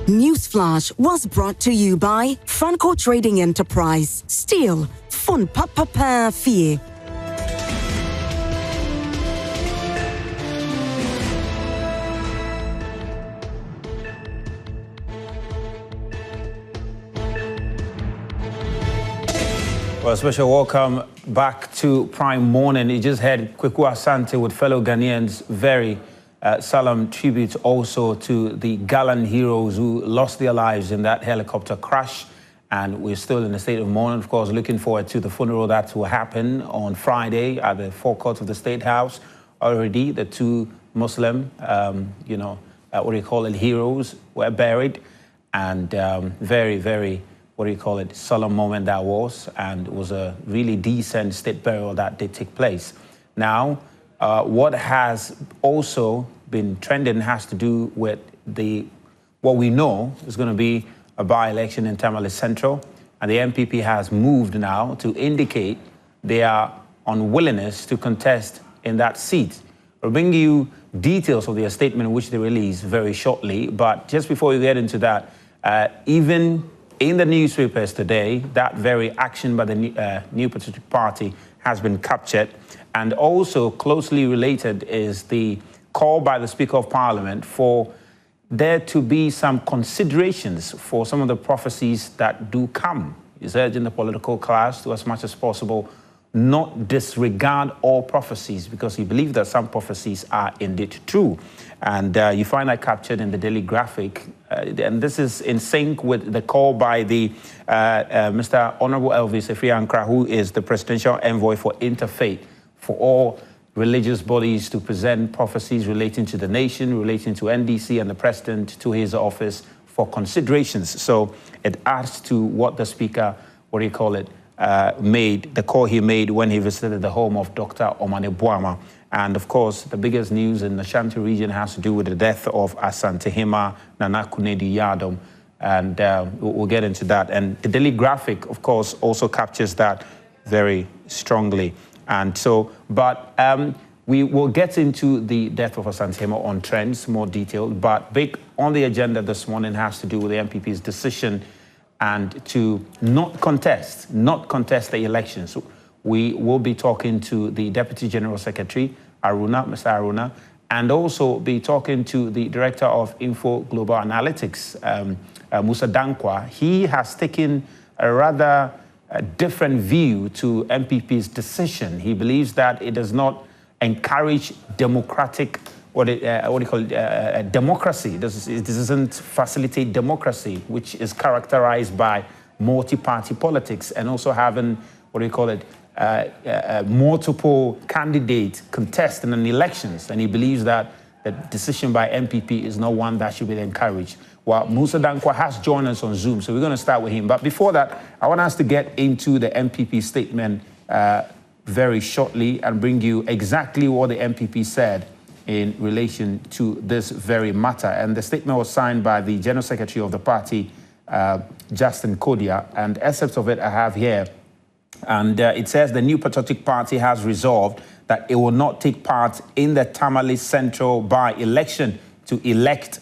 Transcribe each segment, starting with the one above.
Newsflash was brought to you by Franco Trading Enterprise. Still, fun papa fee. Well, a special welcome back to Prime Morning. You just heard Kweku Asante with fellow Ghanaians. Very solemn tribute also to the gallant heroes who lost their lives in that helicopter crash. And we're still in a state of mourning, of course, looking forward to the funeral that will happen on Friday at the forecourt of the State House. Already, the two Muslim, heroes were buried. And very solemn moment that was, and it was a really decent state burial that did take place. Now, what has also been trending has to do with what we know is going to be a by-election in Tamale Central, and the MPP has moved now to indicate their unwillingness to contest in that seat. We'll bring you details of their statement, which they release very shortly, but just before we get into that, even in the newspapers today, that very action by the New Patriotic Party has been captured. And also closely related is the call by the Speaker of Parliament for there to be some considerations for some of the prophecies that do come. He's urging the political class to, as much as possible, not disregard all prophecies, because he believes that some prophecies are indeed true. And you find that captured in the Daily Graphic. And this is in sync with the call by the Mr. Honorable Elvis Efiankra, who is the presidential envoy for interfaith, for all religious bodies to present prophecies relating to the nation, relating to NDC and the president to his office for considerations. So it adds to what the speaker, made, the call he made when he visited the home of Dr. Omane Boama. And of course, the biggest news in the Ashanti region has to do with the death of Asante Hima Nana Kunedi Yadom. And we'll get into that. And the Daily Graphic, of course, also captures that very strongly. And so, but we will get into the death of Asante Hima on trends, more detailed. But big on the agenda this morning has to do with the MPP's decision and to not contest the elections. We will be talking to the Deputy General Secretary, Mr. Haruna, and also be talking to the Director of Info Global Analytics, Musa Dankwa. He has taken a rather different view to MPP's decision. He believes that it does not encourage democratic, democracy. This doesn't facilitate democracy, which is characterized by multi-party politics and also having, multiple candidates contest in an elections. And he believes that the decision by MPP is not one that should be encouraged. Well, Musa Dankwa has joined us on Zoom, so we're going to start with him. But before that, I want us to get into the MPP statement very shortly and bring you exactly what the MPP said in relation to this very matter. And the statement was signed by the General Secretary of the party, Justin Kodia, and excerpts of it I have here. And it says the New Patriotic Party has resolved that it will not take part in the Tamale Central by-election to elect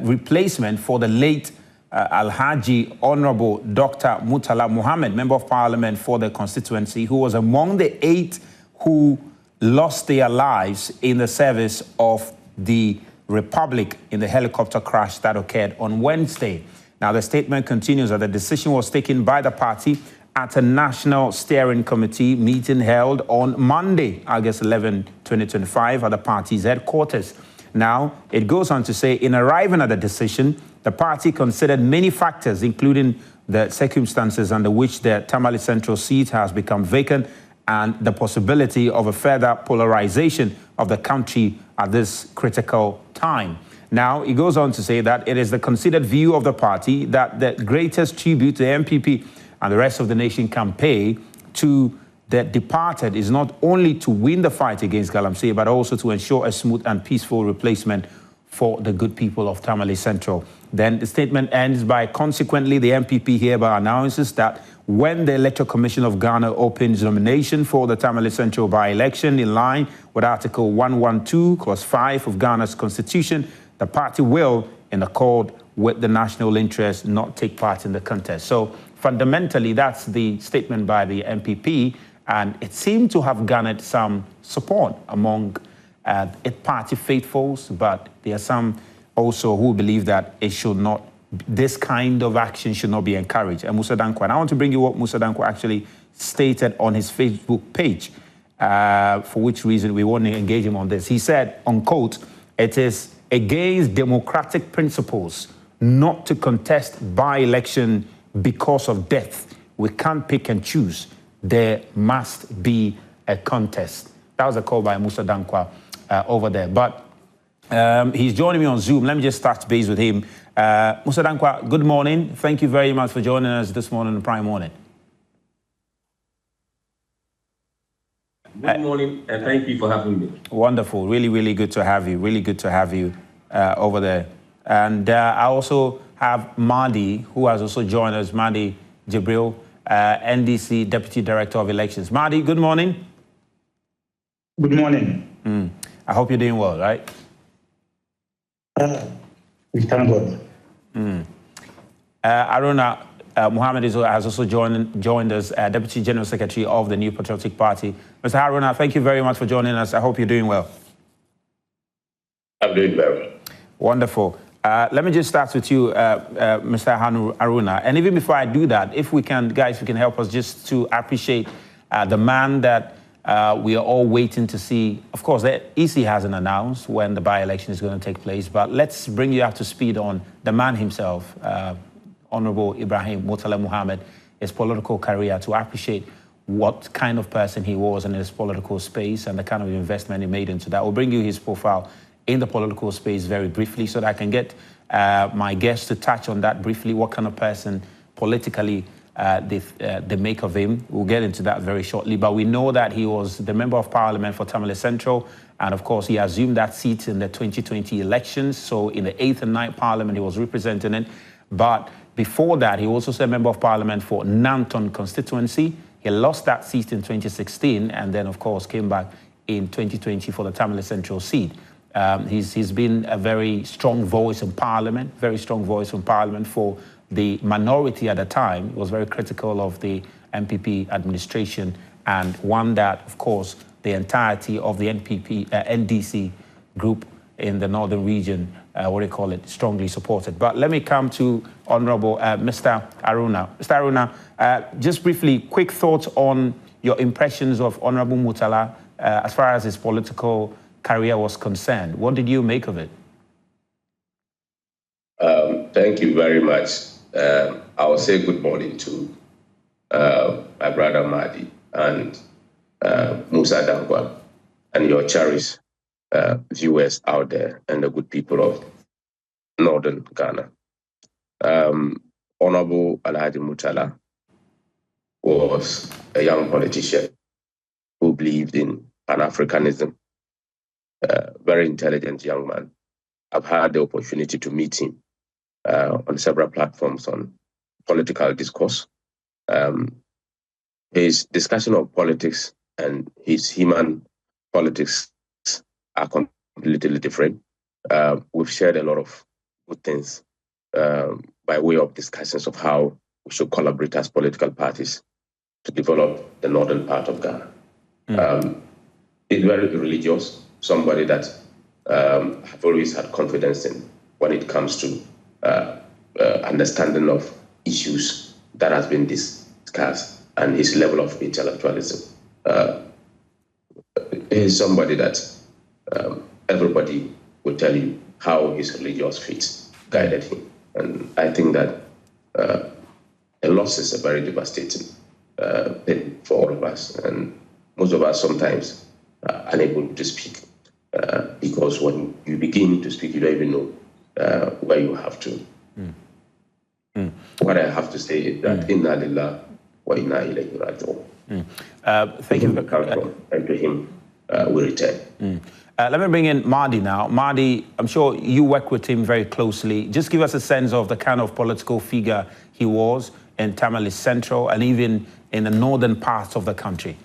replacement for the late Alhaji Honorable Dr. Murtala Mohammed, Member of Parliament for the constituency, who was among the 8 who lost their lives in the service of the Republic in the helicopter crash that occurred on Wednesday. Now, the statement continues that the decision was taken by the party at a National Steering Committee meeting held on Monday, August 11, 2025, at the party's headquarters. Now, it goes on to say, in arriving at the decision, the party considered many factors, including the circumstances under which the Tamale Central seat has become vacant and the possibility of a further polarization of the country at this critical time. Now, it goes on to say that it is the considered view of the party that the greatest tribute the MPP and the rest of the nation can pay to the departed is not only to win the fight against Galamsey, but also to ensure a smooth and peaceful replacement for the good people of Tamale Central. Then the statement ends by, consequently, the MPP hereby announces that when the Electoral Commission of Ghana opens nomination for the Tamale Central by-election in line with Article 112, Clause 5 of Ghana's Constitution, the party will, in accord with the national interest, not take part in the contest. So fundamentally, that's the statement by the MPP, and it seemed to have garnered some support among its party faithfuls, but there are some also who believe that it should not, this kind of action should not be encouraged. And Musa Dankwa, and I want to bring you what Musa Dankwa actually stated on his Facebook page, for which reason we want to engage him on this. He said, unquote, "It is against democratic principles not to contest by-election because of death. We can't pick and choose. There must be a contest." That was a call by Musa Dankwa over there. But he's joining me on Zoom. Let me just touch base with him. Musa Dankwa, good morning. Thank you very much for joining us this morning, Prime Morning. Good morning, and thank you for having me. Wonderful. Really, really good to have you. Really good to have you over there. And I also have Mahdi, who has also joined us, Mahdi Jibril, NDC Deputy Director of Elections. Mahdi, good morning. Good morning. I hope you're doing well, right? We thank God. Haruna Mohammed has also joined us, Deputy General Secretary of the New Patriotic Party. Mr. Haruna, thank you very much for joining us. I hope you're doing well. I'm doing very well. Wonderful. Let me just start with you, Mr. Haruna. And even before I do that, if we can, guys, you can help us just to appreciate the man that we are all waiting to see. Of course, the EC hasn't announced when the by-election is going to take place, but let's bring you up to speed on the man himself, Honorable Ibrahim Murtala Mohammed, his political career, to appreciate what kind of person he was in his political space and the kind of investment he made into that. We'll bring you his profile in the political space very briefly so that I can get my guests to touch on that briefly, what kind of person politically they make of him. We'll get into that very shortly, but we know that he was the Member of Parliament for Tamale Central, and of course he assumed that seat in the 2020 elections. So in the 8th and 9th Parliament, he was representing it. But before that, he was also a Member of Parliament for Nanton constituency. He lost that seat in 2016, and then of course came back in 2020 for the Tamale Central seat. He's been a very strong voice in Parliament, very strong voice in Parliament for the minority at the time. He was very critical of the MPP administration, and one that, of course, the entirety of the NDC group in the northern region, strongly supported. But let me come to Honorable Mr. Haruna. Mr. Haruna, just briefly, quick thoughts on your impressions of Honorable Murtala as far as his political career was concerned. What did you make of it? Thank you very much. I will say good morning to my brother Mahdi and Musa Dankwa and your cherished viewers out there and the good people of Northern Ghana. Honorable Alhaji Murtala was a young politician who believed in Pan-Africanism, very intelligent young man. I've had the opportunity to meet him on several platforms on political discourse. His discussion of politics and his human politics are completely different. We've shared a lot of good things by way of discussions of how we should collaborate as political parties to develop the northern part of Ghana. He's very religious, somebody that I've always had confidence in when it comes to understanding of issues that has been discussed and his level of intellectualism. He's somebody that everybody will tell you how his religious faith guided him. And I think that a loss is a very devastating thing for all of us. And most of us sometimes are unable to speak because when you begin to speak, you don't even know where you have to. What I have to say is that inna lillah wa inna ilayhi raji'un. Thank you. And to him we return. Let me bring in Mahdi now. Mahdi, I'm sure you work with him very closely. Just give us a sense of the kind of political figure he was in Tamale Central and even in the northern parts of the country.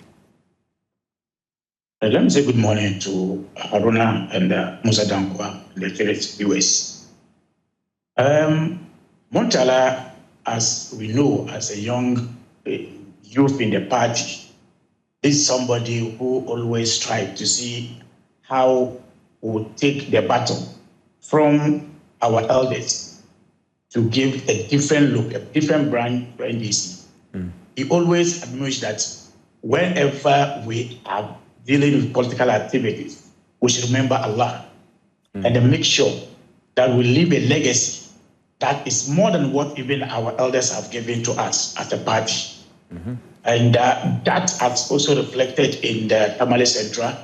Let me say good morning to Haruna and Musa Dankwa, the viewers. Murtala, as we know, as a young youth in the party, is somebody who always tried to see how we would take the baton from our elders to give a different look, a different brand to NDC. He always admonished that whenever we are dealing with political activities, we should remember Allah and then make sure that we leave a legacy that is more than what even our elders have given to us as a party. And that has also reflected in the Tamale Central.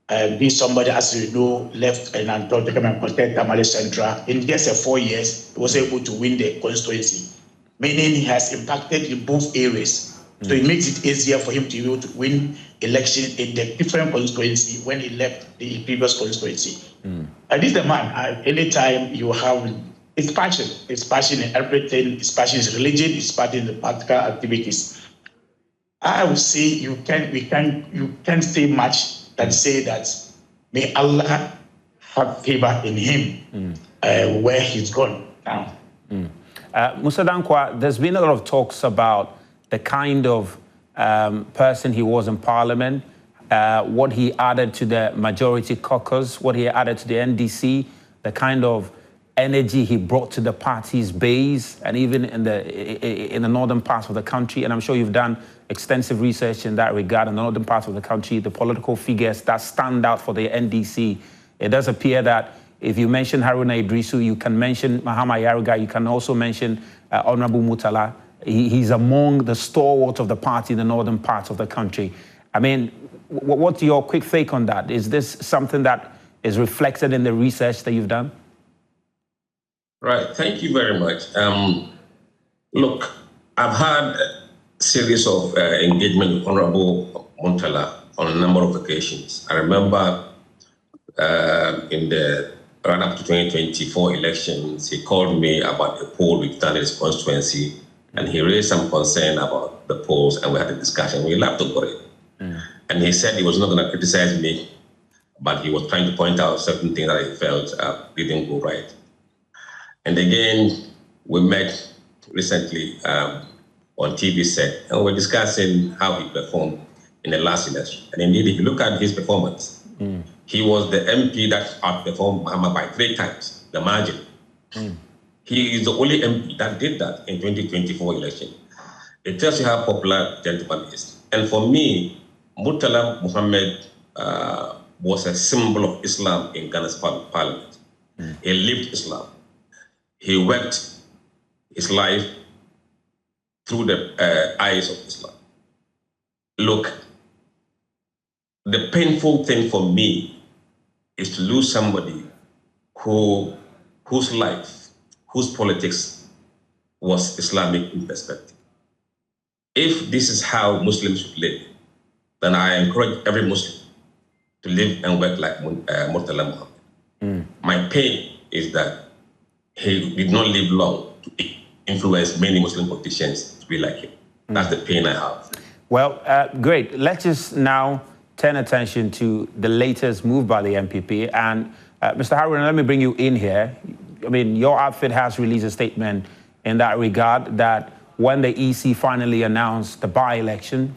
Being somebody, as you know, left and Anton to come and contest Tamale Central. In just 4 years, he was able to win the constituency, meaning he has impacted in both areas. So it makes it easier for him to be able to win election in the different constituency when he left the previous constituency. And this is the man, anytime you have, it's passion in everything, it's passion in religion, it's passion in the practical activities. I would say you can't say much than say that may Allah have favor in him where he's gone now. Musa Dankwa, there's been a lot of talks about the kind of person he was in Parliament, what he added to the majority caucus, what he added to the NDC, the kind of energy he brought to the party's base, and even in the northern parts of the country. And I'm sure you've done extensive research in that regard in the northern parts of the country, the political figures that stand out for the NDC. It does appear that if you mention Haruna Idrisu, you can mention Mahama Yaruga, you can also mention Honorable Murtala. He's among the stalwart of the party in the northern parts of the country. I mean, what's your quick take on that? Is this something that is reflected in the research that you've done? Right, thank you very much. Look, I've had a series of engagement with Honorable Murtala on a number of occasions. I remember in the run-up to 2024 elections, he called me about a poll we've done in his constituency, and he raised some concern about the polls, and we had a discussion. We laughed about it. And he said he was not going to criticize me, but he was trying to point out certain things that he felt didn't go right. And again, we met recently on TV set, and we're discussing how he performed in the last election. And indeed, if you look at his performance, he was the MP that outperformed Mahama by 3 times the margin. He is the only MP that did that in 2024 election. It tells you how popular the gentleman is. And for me, Murtala Mohammed was a symbol of Islam in Ghana's parliament. He lived Islam. He worked his life through the eyes of Islam. Look, the painful thing for me is to lose somebody whose life, whose politics was Islamic in perspective. If this is how Muslims should live, then I encourage every Muslim to live and work like Murtala Mohammed. My pain is that he did not live long to influence many Muslim politicians to be like him. That's the pain I have. Well, great. Let's just now turn attention to the latest move by the MPP. And Mr. Haruna, let me bring you in here. I mean, your outfit has released a statement in that regard that when the EC finally announced the by-election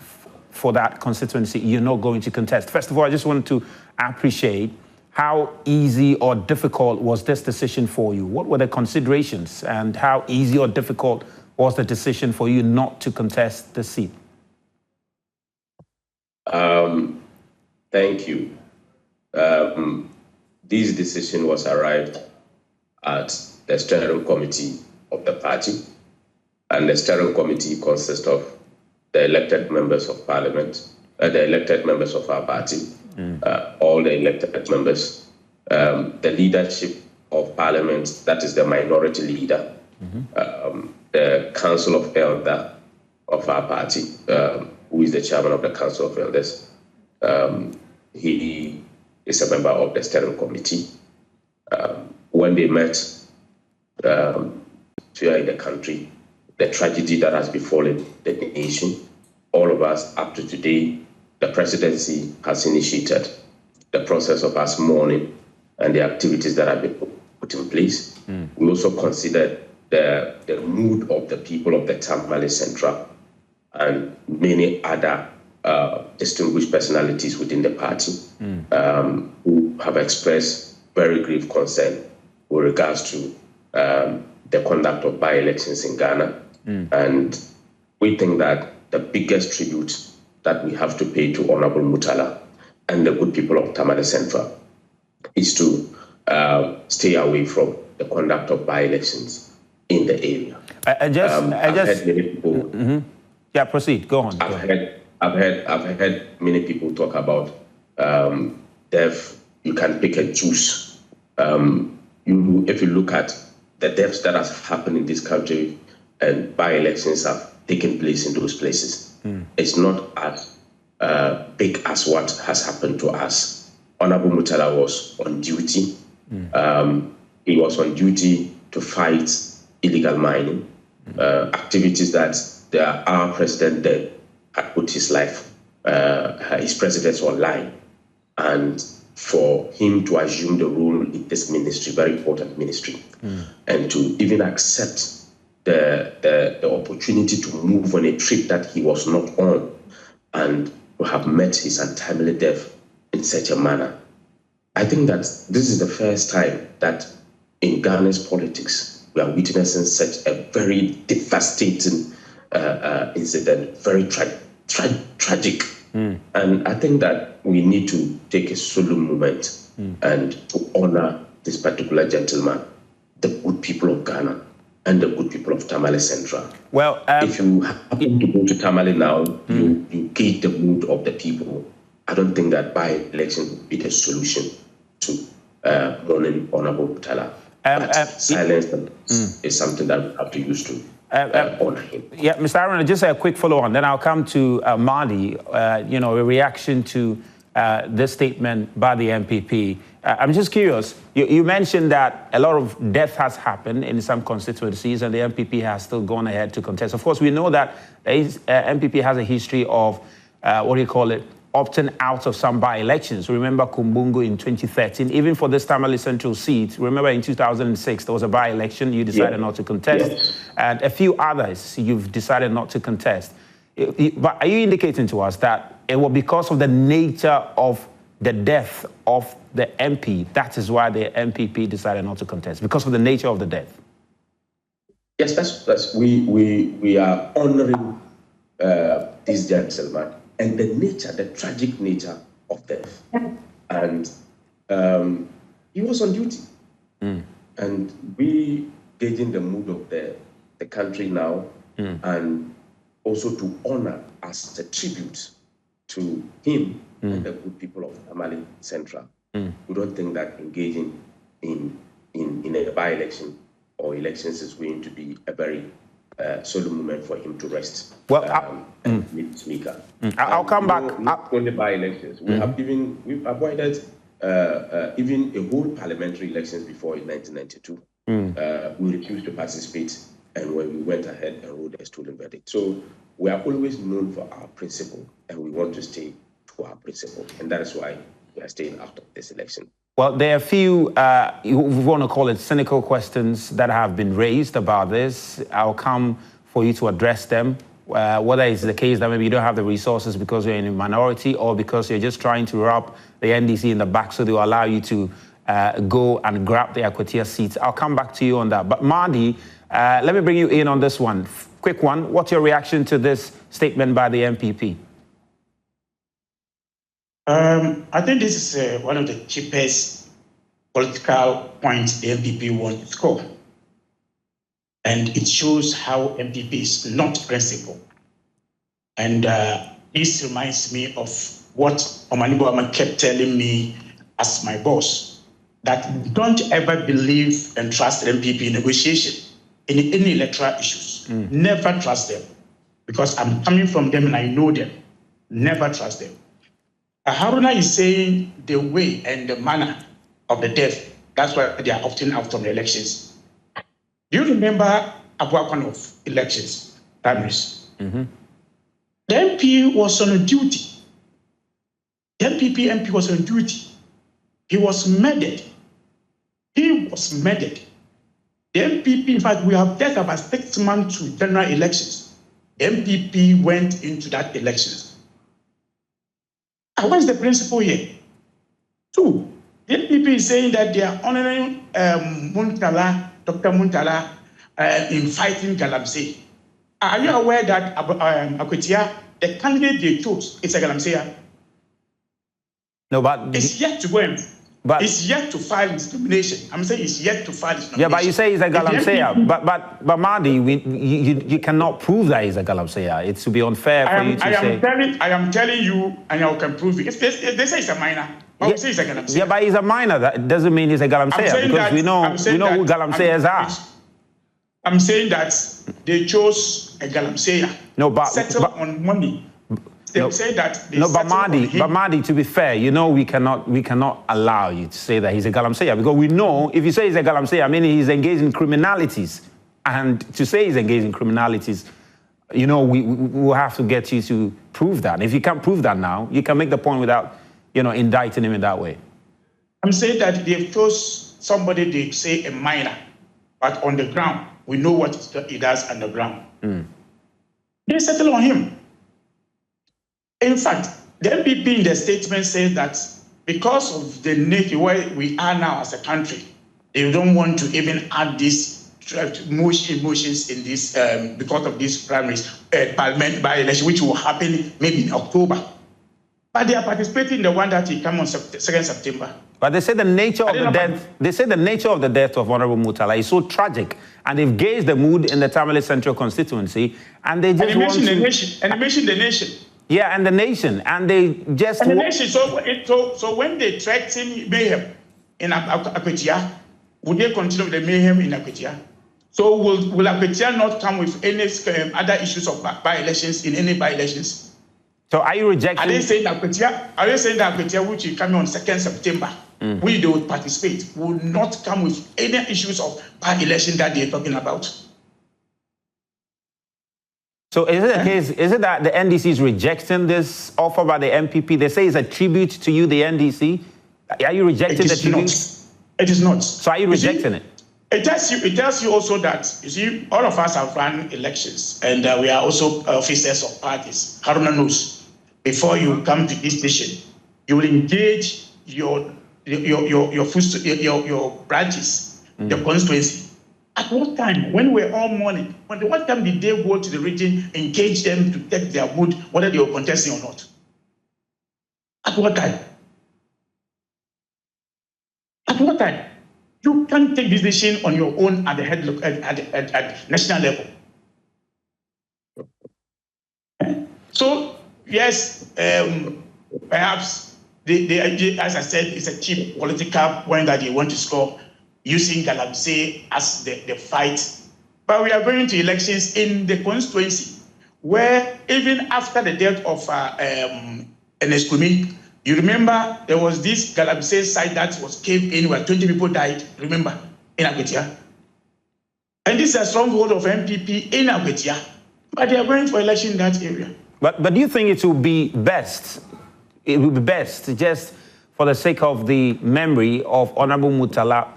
for that constituency, you're not going to contest. First of all, I just wanted to appreciate how easy or difficult was this decision for you? What were the considerations, and how easy or difficult was the decision for you not to contest the seat? Thank you. This decision was arrived at the steering committee of the party, and the steering committee consists of the elected members of parliament, the elected members of our party, all the elected members, the leadership of parliament, that is the minority leader, the council of elder of our party, who is the chairman of the council of elders. He is a member of the steering committee. When they met here in the country, the tragedy that has befallen the nation, all of us up to today, the presidency has initiated the process of us mourning and the activities that have been put in place. We also considered the mood of the people of the Tamale Central and many other distinguished personalities within the party who have expressed very grave concern with regards to the conduct of by-elections in Ghana. And we think that the biggest tribute that we have to pay to Honorable Murtala and the good people of Tamale Central is to stay away from the conduct of by-elections in the area. I've heard many people. Yeah, proceed. Go on. I've heard many people talk about you can pick and choose. If you look at the deaths that has happened in this country and by-elections have taken place in those places, it's not as big as what has happened to us. Honorable Murtala was on duty. He was on duty to fight illegal mining, activities that our president then had put his life, his presidents online. And for him to assume the role in this ministry, very important ministry, and to even accept the opportunity to move on a trip that he was not on and to have met his untimely death in such a manner. I think that this is the first time that in Ghana's politics we are witnessing such a very devastating incident, very tragic. And I think that we need to take a solemn moment and to honor this particular gentleman, the good people of Ghana and the good people of Tamale Central. Well, if you happen to go to Tamale now, you gauge the mood of the people. I don't think that by-election would be the solution to mourning Honorable Murtala. Silence is something that we have to use to honor him. Yeah, Mr. Haruna, just a quick follow-on. Then I'll come to Mahdi, a reaction to this statement by the MPP. I'm just curious. You mentioned that a lot of death has happened in some constituencies and the MPP has still gone ahead to contest. Of course, we know that MPP has a history of, opting out of some by-elections. Remember Kumbungu in 2013, even for this Tamale Central seat. Remember in 2006, there was a by-election, you decided not to contest. And a few others, you've decided not to contest. But are you indicating to us that it was because of the nature of the death of the MP, that is why the MPP decided not to contest, because of the nature of the death? Yes, that's we are honoring this gentleman and the tragic nature of death. And he was on duty. And we gauging the mood of the country now, and also to honor as a tribute to him and the good people of Tamale Central. We don't think that engaging in a by-election or elections is going to be a very solemn moment for him to rest. Well, and meet Speaker. I'll come back. Not only by-elections, we've avoided even a whole parliamentary elections before in 1992. We refused to participate, and when we went ahead and wrote a stolen verdict. So we are always known for our principle, and we want to stay to our principle, and that is why we are staying out of this election. Well, there are a few, we want to call it cynical questions that have been raised about this. I'll come for you to address them, whether it's the case that maybe you don't have the resources because you're in a minority or because you're just trying to rub the NDC in the back so they'll allow you to go and grab the Akwatia seats. I'll come back to you on that. But Mahdi, let me bring you in on this one. Quick one, what's your reaction to this statement by the MPP? I think this is one of the cheapest political points the MPP want to score. And it shows how MPP is not principled. And this reminds me of what Omanibo kept telling me as my boss, that don't ever believe and trust MPP negotiation in any electoral issues. Never trust them, because I'm coming from them and I know them. Never trust them. Haruna is saying the way and the manner of the death, that's why they are opting out from the elections. Do you remember Abuakwan of elections, primaries? The MP was on duty. The MPP MP was on duty. He was murdered. He was murdered. The MPP, in fact, we have just about 6 months to general elections. The MPP went into that elections. And what's the principle here? 2, the MPP is saying that they are honoring Murtala, Dr. Murtala, in fighting Galamsey. Are you aware that Akwetia, the candidate they chose, is a Galamsey? No, but it's yet to go in. But it's yet to file his nomination. I'm saying it's yet to file his nomination. Yeah, but you say he's a Galamsey. But Mahdi, you cannot prove that he's a Galamsey. It's to be unfair for you to say. I am telling you, and I can prove it. They say he's a minor. But say he's a Galamsey. Yeah, but he's a minor. That doesn't mean he's a Galamsey, because we know who Galamseyers are. I'm saying that they chose a Galamsey. No, but settle on money. They say that. But Mahdi, to be fair, we cannot allow you to say that he's a Galamsey, because we know if you say he's a Galamsey, I mean he's engaged in criminalities, and to say he's engaged in criminalities, we will have to get you to prove that. And if you can't prove that now, you can make the point without, indicting him in that way. I'm saying that they chose somebody they say a minor, but on the ground we know what he does on the ground. They settle on him. In fact, the MPP in the statement says that because of the nature where we are now as a country, they don't want to even add these emotions in this because of these primaries, parliament by-election, which will happen maybe in October. But they are participating in the one that will come on 2nd September. But they say the nature of the death. They say the nature of the death of Honorable Murtala is so tragic, and they've gauged the mood in the Tamale Central constituency, and they just want to. And they mention the nation. Yeah, and the nation, and they just. And the nation. So when they threaten mayhem in Akwetia, would they continue with the mayhem in Akwetia? So will Akwetia not come with any other issues of by-elections in any by-elections? So are you rejecting? Are they saying that Akwetia, which will come on 2nd September, which they will participate, will not come with any issues of by-election that they're talking about? So is it a case? Is it that the NDC is rejecting this offer by the MPP? They say it's a tribute to you, the NDC. Are you rejecting the tribute? It is not. So are you rejecting it? It tells you also that, you see, all of us have run elections, and we are also officers of parties. Haruna knows. Before you come to this station, you will engage your branches, the constituency. At what time? When we're all mourning. What time did they go to the region, engage them to take their mood, whether they were contesting or not? At what time? At what time? You can't take this decision on your own at the head at national level. So yes, perhaps as I said, it's a cheap political point that they want to score, using Galamsey as the fight. But we are going to elections in the constituency where even after the death of Enescumi, you remember there was this Galamsey site that was caved in where 20 people died, remember, in Akwetia. And this is a stronghold of MPP in Akwetia, but they are going for election in that area. But do you think it would be best, just for the sake of the memory of Honorable Murtala,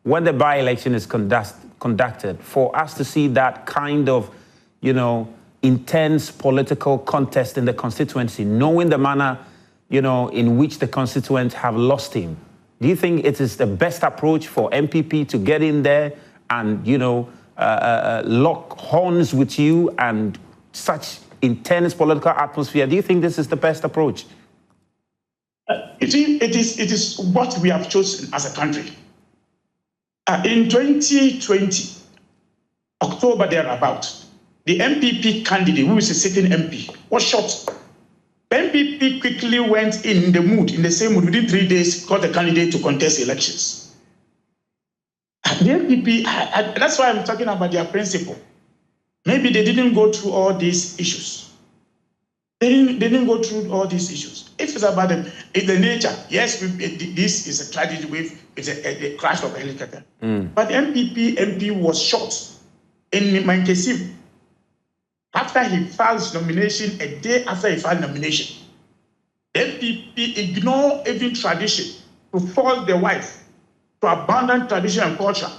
when the by-election is conducted, for us to see that kind of, intense political contest in the constituency, knowing the manner, in which the constituents have lost him? Do you think it is the best approach for MPP to get in there and, lock horns with you and such intense political atmosphere? Do you think this is the best approach? It is what we have chosen as a country. In 2020, October thereabout, the MPP candidate, who is a sitting MP, was shot. The MPP quickly went in the same mood, within 3 days, got the candidate to contest elections. The MPP, that's why I'm talking about their principle. Maybe they didn't go through all these issues. They didn't go through all these issues. If it's about the nature, yes, this is a tragedy with a crash of a helicopter. But MP was shot in Mankesim after he filed his nomination, a day after he filed nomination. The MPP ignored even tradition to force the wife to abandon tradition and culture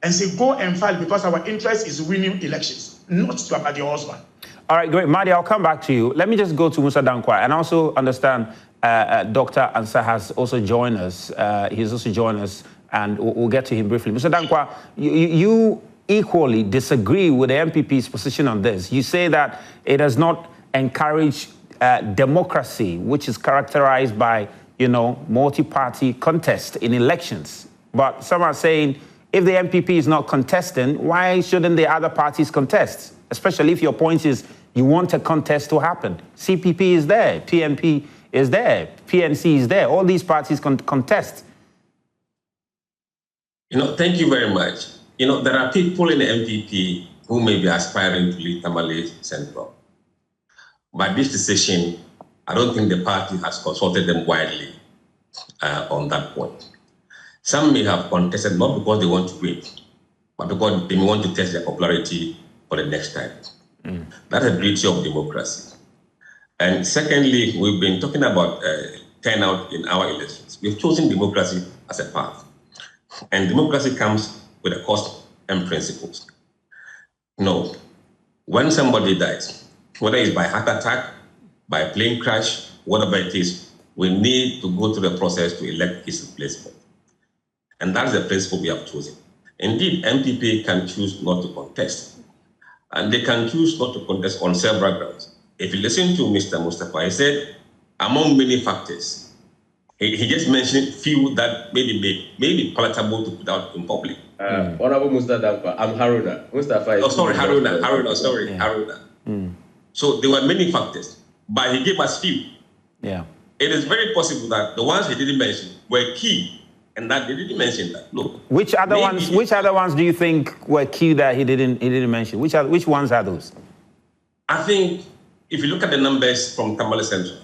and say, go and fight because our interest is winning elections, not to about your husband. All right, great. Mahdi, I'll come back to you. Let me just go to Musa Dankwa and also understand Dr. Ansah has also joined us. He's also joined us, and we'll get to him briefly. Musa Dankwa, you equally disagree with the MPP's position on this. You say that it does not encourage democracy, which is characterized by, multi-party contest in elections. But some are saying, if the MPP is not contesting, why shouldn't the other parties contest? Especially if your point is you want a contest to happen. CPP is there, PNP is there, PNC is there. All these parties contest. Thank you very much. There are people in the MPP who may be aspiring to lead Tamale Central. But this decision, I don't think the party has consulted them widely on that point. Some may have contested not because they want to win, but because they may want to test their popularity for the next time. That's the beauty of democracy. And secondly, we've been talking about turnout in our elections. We've chosen democracy as a path. And democracy comes with a cost and principles. When somebody dies, whether it's by heart attack, by plane crash, whatever it is, we need to go through the process to elect his replacement. And that's the principle we have chosen. Indeed, MPP can choose not to contest. And they can choose not to contest on several grounds. If you listen to Mr. Mustafa, he said, among many factors, he just mentioned few that may be palatable to put out in public. Honorable Mustafa, I'm Haruna. Mustafa is... Oh, sorry, Haruna. So there were many factors, but he gave us few. Yeah. It is very possible that the ones he didn't mention were key, and that they didn't mention that. Look, which other ones do you think were key that he didn't mention? Which ones are those? I think if you look at the numbers from Tamale Central,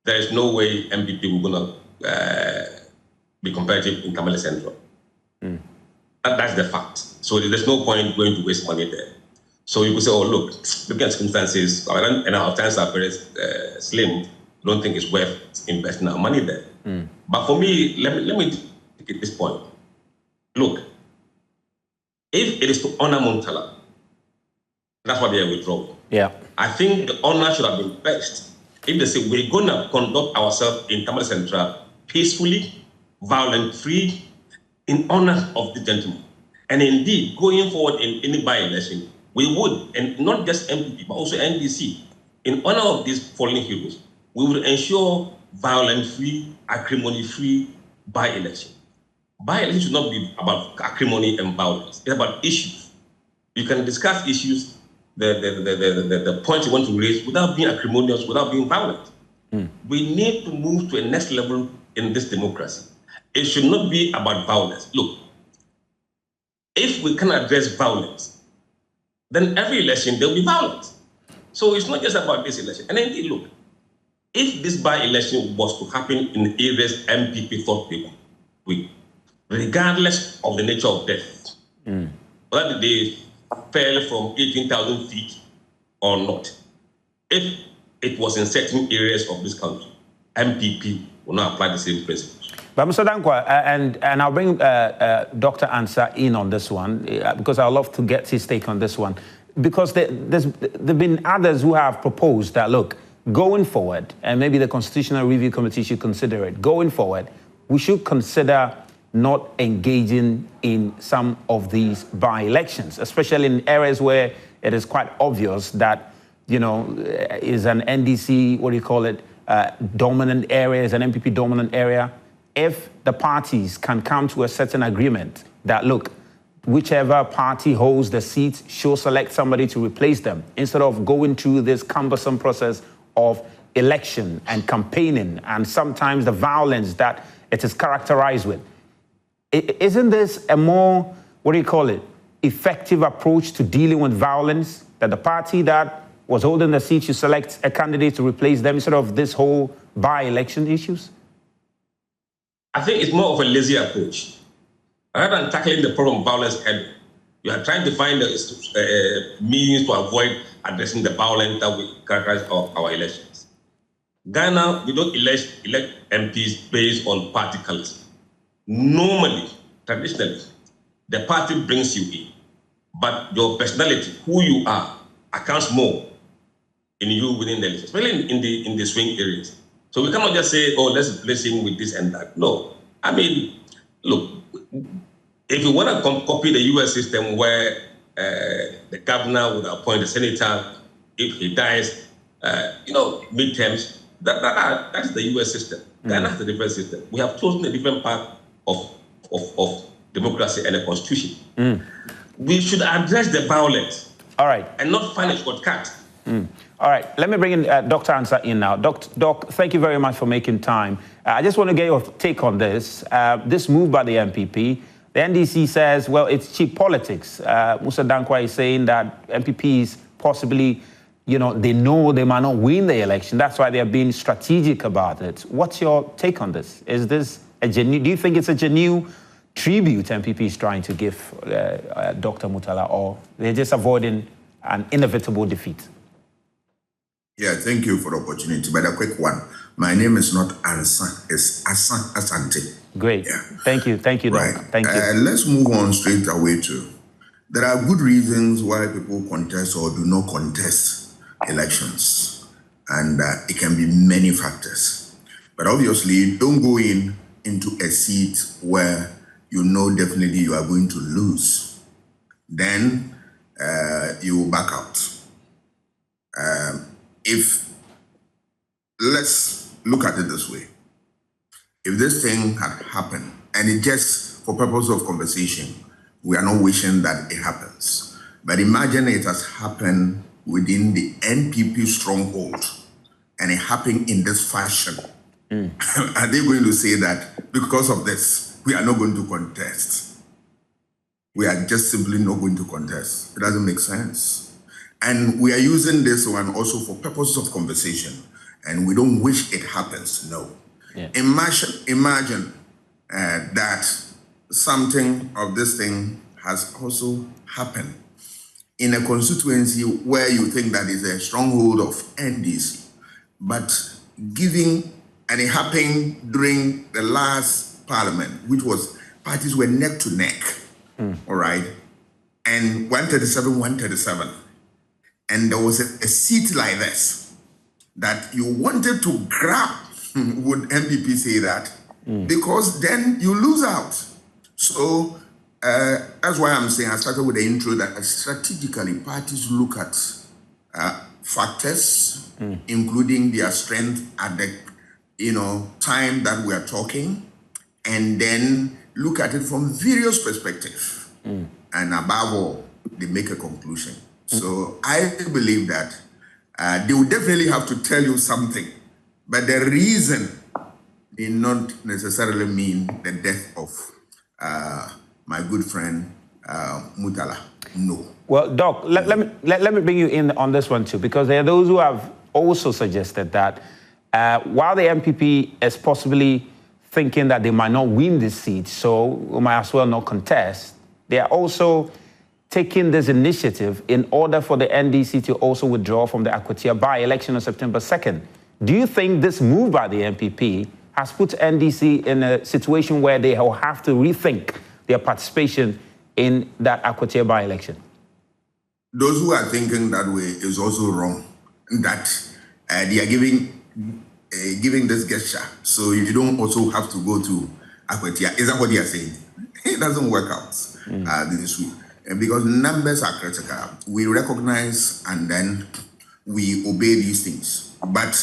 there is no way MPP will gonna be competitive in Tamale Central. That's the fact. So there's no point going to waste money there. So you could say, oh, look at circumstances, and our chances are very slim. I don't think it's worth investing our money there. But for me, let me take it this point. Look, if it is to honor Murtala, that's what they are withdrawing. Yeah. I think the honor should have been first. If they say we're going to conduct ourselves in Tamale Central peacefully, violent-free, in honor of the gentleman. And indeed, going forward in any by-election, we would, and not just MPP, but also NDC, in honor of these fallen heroes, we will ensure violent-free, acrimony-free by-election. By-election should not be about acrimony and violence. It's about issues. You can discuss issues, the points you want to raise without being acrimonious, without being violent. We need to move to a next level in this democracy. It should not be about violence. Look, if we can address violence, then every election there will be violence. So it's not just about this election. And then look, if this by-election was to happen in areas MPP thought they could win, regardless of the nature of death, whether they fell from 18,000 feet or not, if it was in certain areas of this country, MPP will not apply the same principles. But Mr. Dankwa, and I'll bring Dr. Ansah in on this one, because I'd love to get his take on this one. Because there's been others who have proposed that, look, going forward, and maybe the Constitutional Review Committee should consider it, going forward, we should consider not engaging in some of these by-elections, especially in areas where it is quite obvious that, is an NDC, dominant area, is an MPP dominant area. If the parties can come to a certain agreement that, look, whichever party holds the seat should select somebody to replace them, instead of going through this cumbersome process of election and campaigning and sometimes the violence that it is characterized with. Isn't this a more, effective approach to dealing with violence, that the party that was holding the seat should select a candidate to replace them instead of this whole by-election issues? I think it's more of a lazy approach. Rather than tackling the problem of violence head, you are trying to find means to avoid addressing the violence that we characterize our elections. Ghana, we don't elect MPs based on party colors. Normally, traditionally, the party brings you in, but your personality, who you are, accounts more in you winning the election, especially in the swing areas. So we cannot just say, oh, let's replace him with this and that. No. I mean, look, if you want to copy the US system where the governor would appoint a senator if he dies, midterms, that's the US system. Ghana has a different system. We have chosen a different path of democracy and a constitution. We should address the violence. All right. And not find a shortcut. All right, let me bring in Dr. Ansah in now. Doc, thank you very much for making time. I just want to get your take on this. This move by the MPP, the NDC says, well, it's cheap politics. Musa Dankwa is saying that MPPs possibly, they know they might not win the election. That's why they're being strategic about it. What's your take on this? Is this do you think it's a genuine tribute MPP is trying to give Dr. Murtala, or they're just avoiding an inevitable defeat? Yeah, thank you for the opportunity. But a quick one. My name is not Ansa, it's Asan Asante. Great. Yeah. Thank you, Doc. Right. Thank you. Let's move on straight away to, there are good reasons why people contest or do not contest elections. And it can be many factors. But obviously, don't go into a seat where you know definitely you are going to lose. Then you will back out. Let's look at it this way. If this thing had happened, and it just for purpose of conversation, we are not wishing that it happens. But imagine it has happened within the NPP stronghold, and it happened in this fashion. Are they going to say that because of this, we are not going to contest? We are just simply not going to contest. It doesn't make sense. And we are using this one also for purposes of conversation, and we don't wish it happens. No. Yeah. Imagine that something of this thing has also happened in a constituency where you think that is a stronghold of NDC, but and it happened during the last parliament, which was parties were neck to neck, all right, and 137. And there was a seat like this that you wanted to grab, would MPP say that? Because then you lose out. So that's why I'm saying, I started with the intro that strategically parties look at factors, including their strength at the time that we are talking, and then look at it from various perspectives. And above all, they make a conclusion. So I believe that they will definitely have to tell you something, but the reason did not necessarily mean the death of my good friend Murtala. No. Well, Doc, let me bring you in on this one too, because there are those who have also suggested that while the MPP is possibly thinking that they might not win this seat, so we might as well not contest, they are also taking this initiative in order for the NDC to also withdraw from the Akwatia by-election on September 2nd. Do you think this move by the MPP has put NDC in a situation where they will have to rethink their participation in that Akwatia by-election? Those who are thinking that way is also wrong, that they are giving this gesture, so you don't also have to go to Akwatia. Is that what they are saying? It doesn't work out this way. Because numbers are critical. We recognize and then we obey these things. But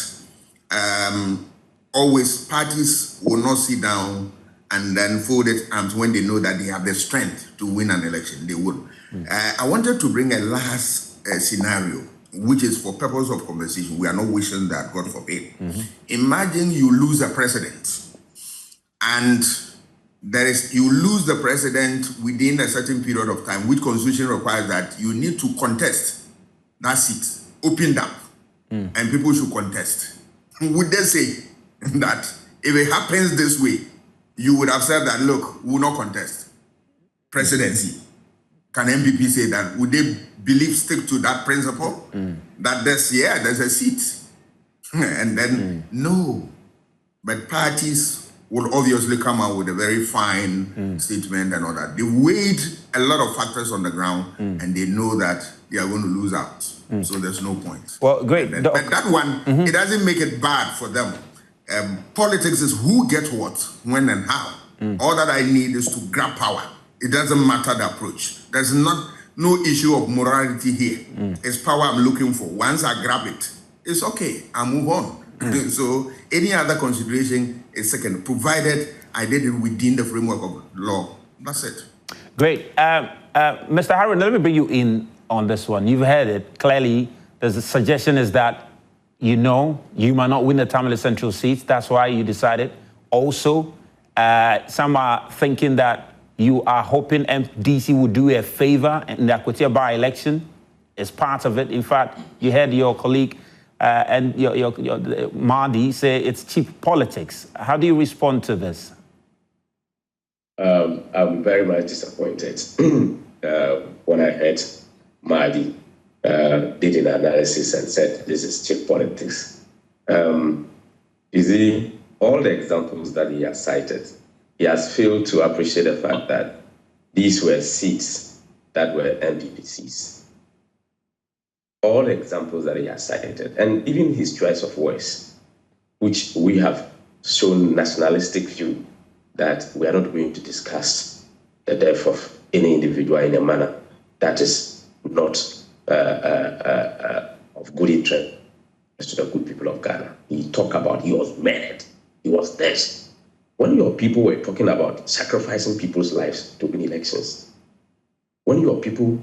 always parties will not sit down and then fold its arms when they know that they have the strength to win an election. They would. I wanted to bring a last scenario, which is for purpose of conversation. We are not wishing that, God forbid. Imagine you lose a president, and you lose the president within a certain period of time, which constitution requires that you need to contest that seat, open up, and people should contest. Would they say that if it happens this way, you would have said that, look, we will not contest presidency? Can MPP say that? Would they stick to that principle? That there's a seat. And then, no. But parties will obviously come out with a very fine statement and all that. They weighed a lot of factors on the ground and they know that they are going to lose out. So there's no point. Well, great. But that one, it doesn't make it bad for them. Politics is who gets what, when and how. All that I need is to grab power. It doesn't matter the approach. There's no issue of morality here. It's power I'm looking for. Once I grab it, it's okay. I move on. So any other consideration is second, provided I did it within the framework of law. That's it. Great. Mr. Haruna, let me bring you in on this one. You've heard it. Clearly, the suggestion is that you might not win the Tamale Central seats. That's why you decided. Also, some are thinking that you are hoping MDC will do a favor in the Akwatia by-election. It's part of it. In fact, you heard your colleague and your Mahdi say it's cheap politics. How do you respond to this? I'm very much disappointed when I heard Mahdi did an analysis and said this is cheap politics. You see, all the examples that he has cited, he has failed to appreciate the fact that these were seats that were NPP seats. All the examples that he has cited, and even his choice of words, which we have shown nationalistic view that we are not going to discuss the death of any individual in a manner that is not of good interest to the good people of Ghana. He talked about he was mad, he was dead. When your people were talking about sacrificing people's lives to win elections, when your people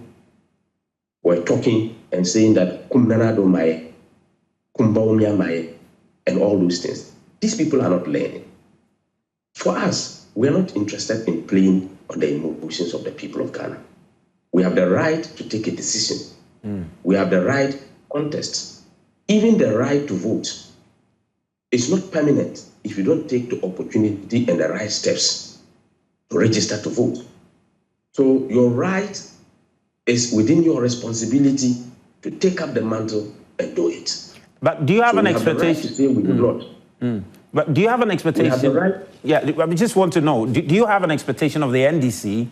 were talking and saying that Kumnanado Mae, Kumbaumia Mae, and all those things, these people are not learning. For us, we are not interested in playing on the emotions of the people of Ghana. We have the right to take a decision. We have the right to contest, even the right to vote. It's not permanent if you don't take the opportunity and the right steps to register to vote. So your right is within your responsibility to take up the mantle and do it. But do you have an expectation? Have the right to say we do not. But do you have an expectation? We have the right. Yeah, I just want to know, do you have an expectation of the NDC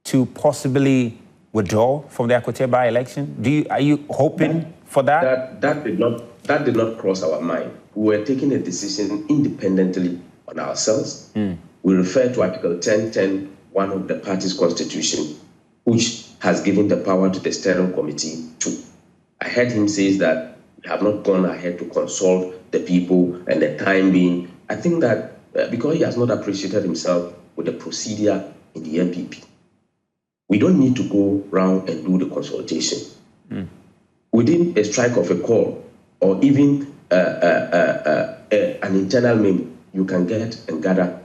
to possibly withdraw from the Akwatia by-election? Are you hoping for that? That did not cross our mind. We were taking a decision independently on ourselves. We refer to Article 1010, one of the party's constitution, which has given the power to the steering committee to. I heard him say that we have not gone ahead to consult the people and the time being. I think that because he has not appreciated himself with the procedure in the MPP, we don't need to go round and do the consultation. Within a strike of a call or even an internal memo, you can get and gather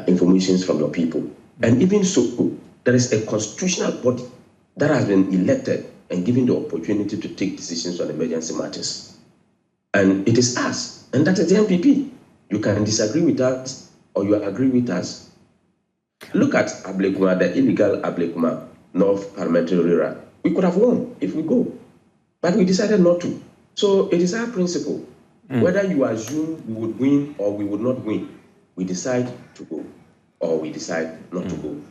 information from your people. And even so, there is a constitutional body that has been elected and given the opportunity to take decisions on emergency matters. And it is us, and that is the MPP. You can disagree with us or you agree with us. Look at Ablekuma, the illegal Ablekuma North Parliamentary Area. We could have won if we go, but we decided not to. So it is our principle. Whether you assume we would win or we would not win, we decide to go or we decide not to go.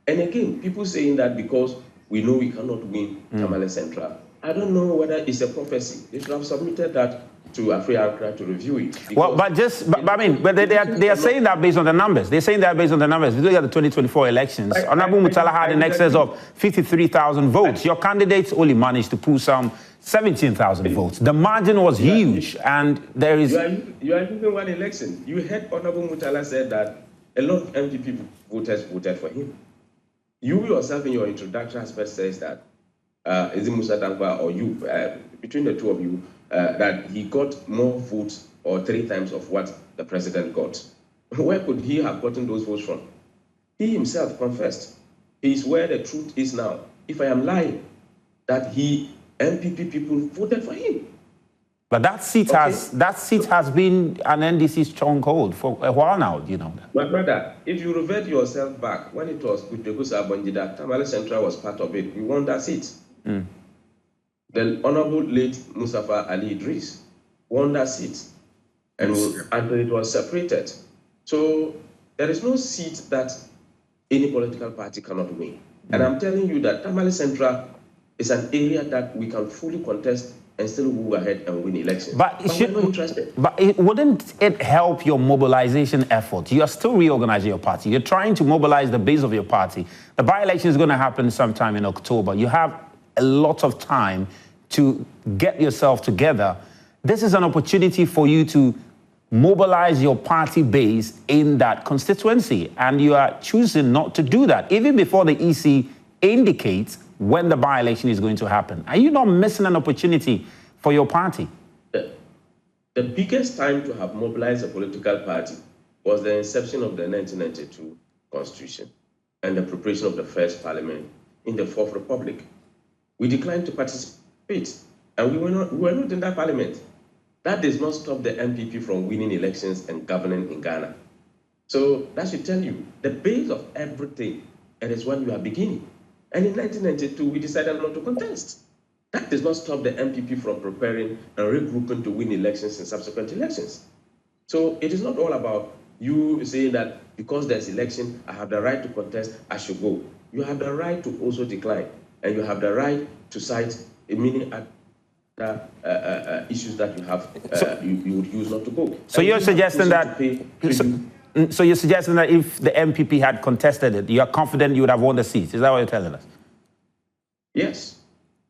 And again, people saying that because we know we cannot win Tamale Central, I don't know whether it's a prophecy. They should have submitted that to Afri-Ankara to review it. Well, but they are saying that based on the numbers. They're saying that based on the numbers. If you look at the 2024 elections, Honorable Murtala had in excess of 53,000 votes. Your candidates only managed to pull some 17,000 votes. The margin was huge, and there is... You are using one election. You heard Honorable Murtala said that a lot of MPP voters voted for him. You yourself in your introduction aspect says that, is it Musa Dankwa or you, between the two of you, that he got more votes or 3 times of what the president got. Where could he have gotten those votes from? He himself confessed. He is where the truth is now. If I am lying, that MPP people voted for him. But that seat has been an NDC stronghold for a while now, you know. My brother, if you revert yourself back, when it was Kutegusa Abonjida, Tamale Central was part of it. We won that seat. The Honorable late Mustafa Ali Idris won that seat. And until it was separated, So there is no seat that any political party cannot win. And I'm telling you that Tamale Central is an area that we can fully contest and still move ahead and win elections. But we're not interested. But wouldn't it help your mobilization effort? You are still reorganizing your party. You're trying to mobilize the base of your party. The by-election is going to happen sometime in October. You have a lot of time to get yourself together. This is an opportunity for you to mobilize your party base in that constituency, and you are choosing not to do that, even before the EC indicates when the by-election is going to happen. Are you not missing an opportunity for your party? The biggest time to have mobilized a political party was the inception of the 1992 Constitution and the preparation of the first parliament in the Fourth Republic. We declined to participate, and we were not in that parliament. That does not stop the MPP from winning elections and governing in Ghana. So that should tell you the base of everything, it is when you are beginning. And in 1992, we decided not to contest. That does not stop the MPP from preparing and regrouping to win elections and subsequent elections. So it is not all about you saying that because there's election, I have the right to contest, I should go. You have the right to also decline, and you have the right to cite many issues that you have, you would use not to go. So you're suggesting that. So you're suggesting that if the MPP had contested it, you are confident you would have won the seat. Is that what you're telling us? Yes.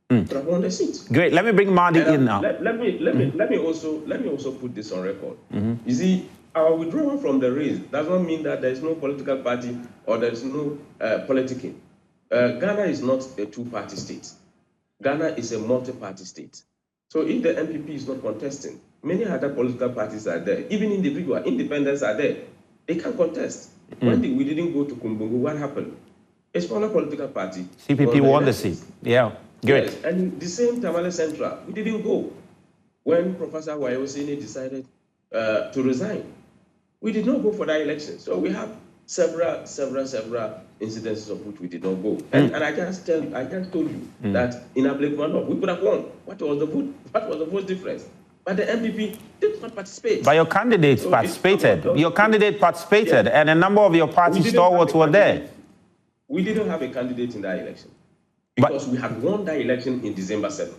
Would have won the seat. Great. Let me bring Mahdi in now. Let me also put this on record. You see, our withdrawal from the race does not mean that there is no political party or there is no politicking. Ghana is not a two-party state. Ghana is a multi-party state. So if the MPP is not contesting, many other political parties are there. Even individual independents are there. They can contest. When we didn't go to Kumbungu, what happened? A smaller political party. CPP won the seat. Yeah, great. Yes. And the same Tamale Central, we didn't go. When Professor Wayosini decided to resign, we did not go for that election. So we have several incidences of which we did not go. And I just told you that in Ablekmanov, we could have won. What was the vote difference? But the MPP did not participate. But your candidate participated. Your candidate participated, and a number of your party stalwarts were there. We didn't have a candidate in that election because we had won that election in December 7th.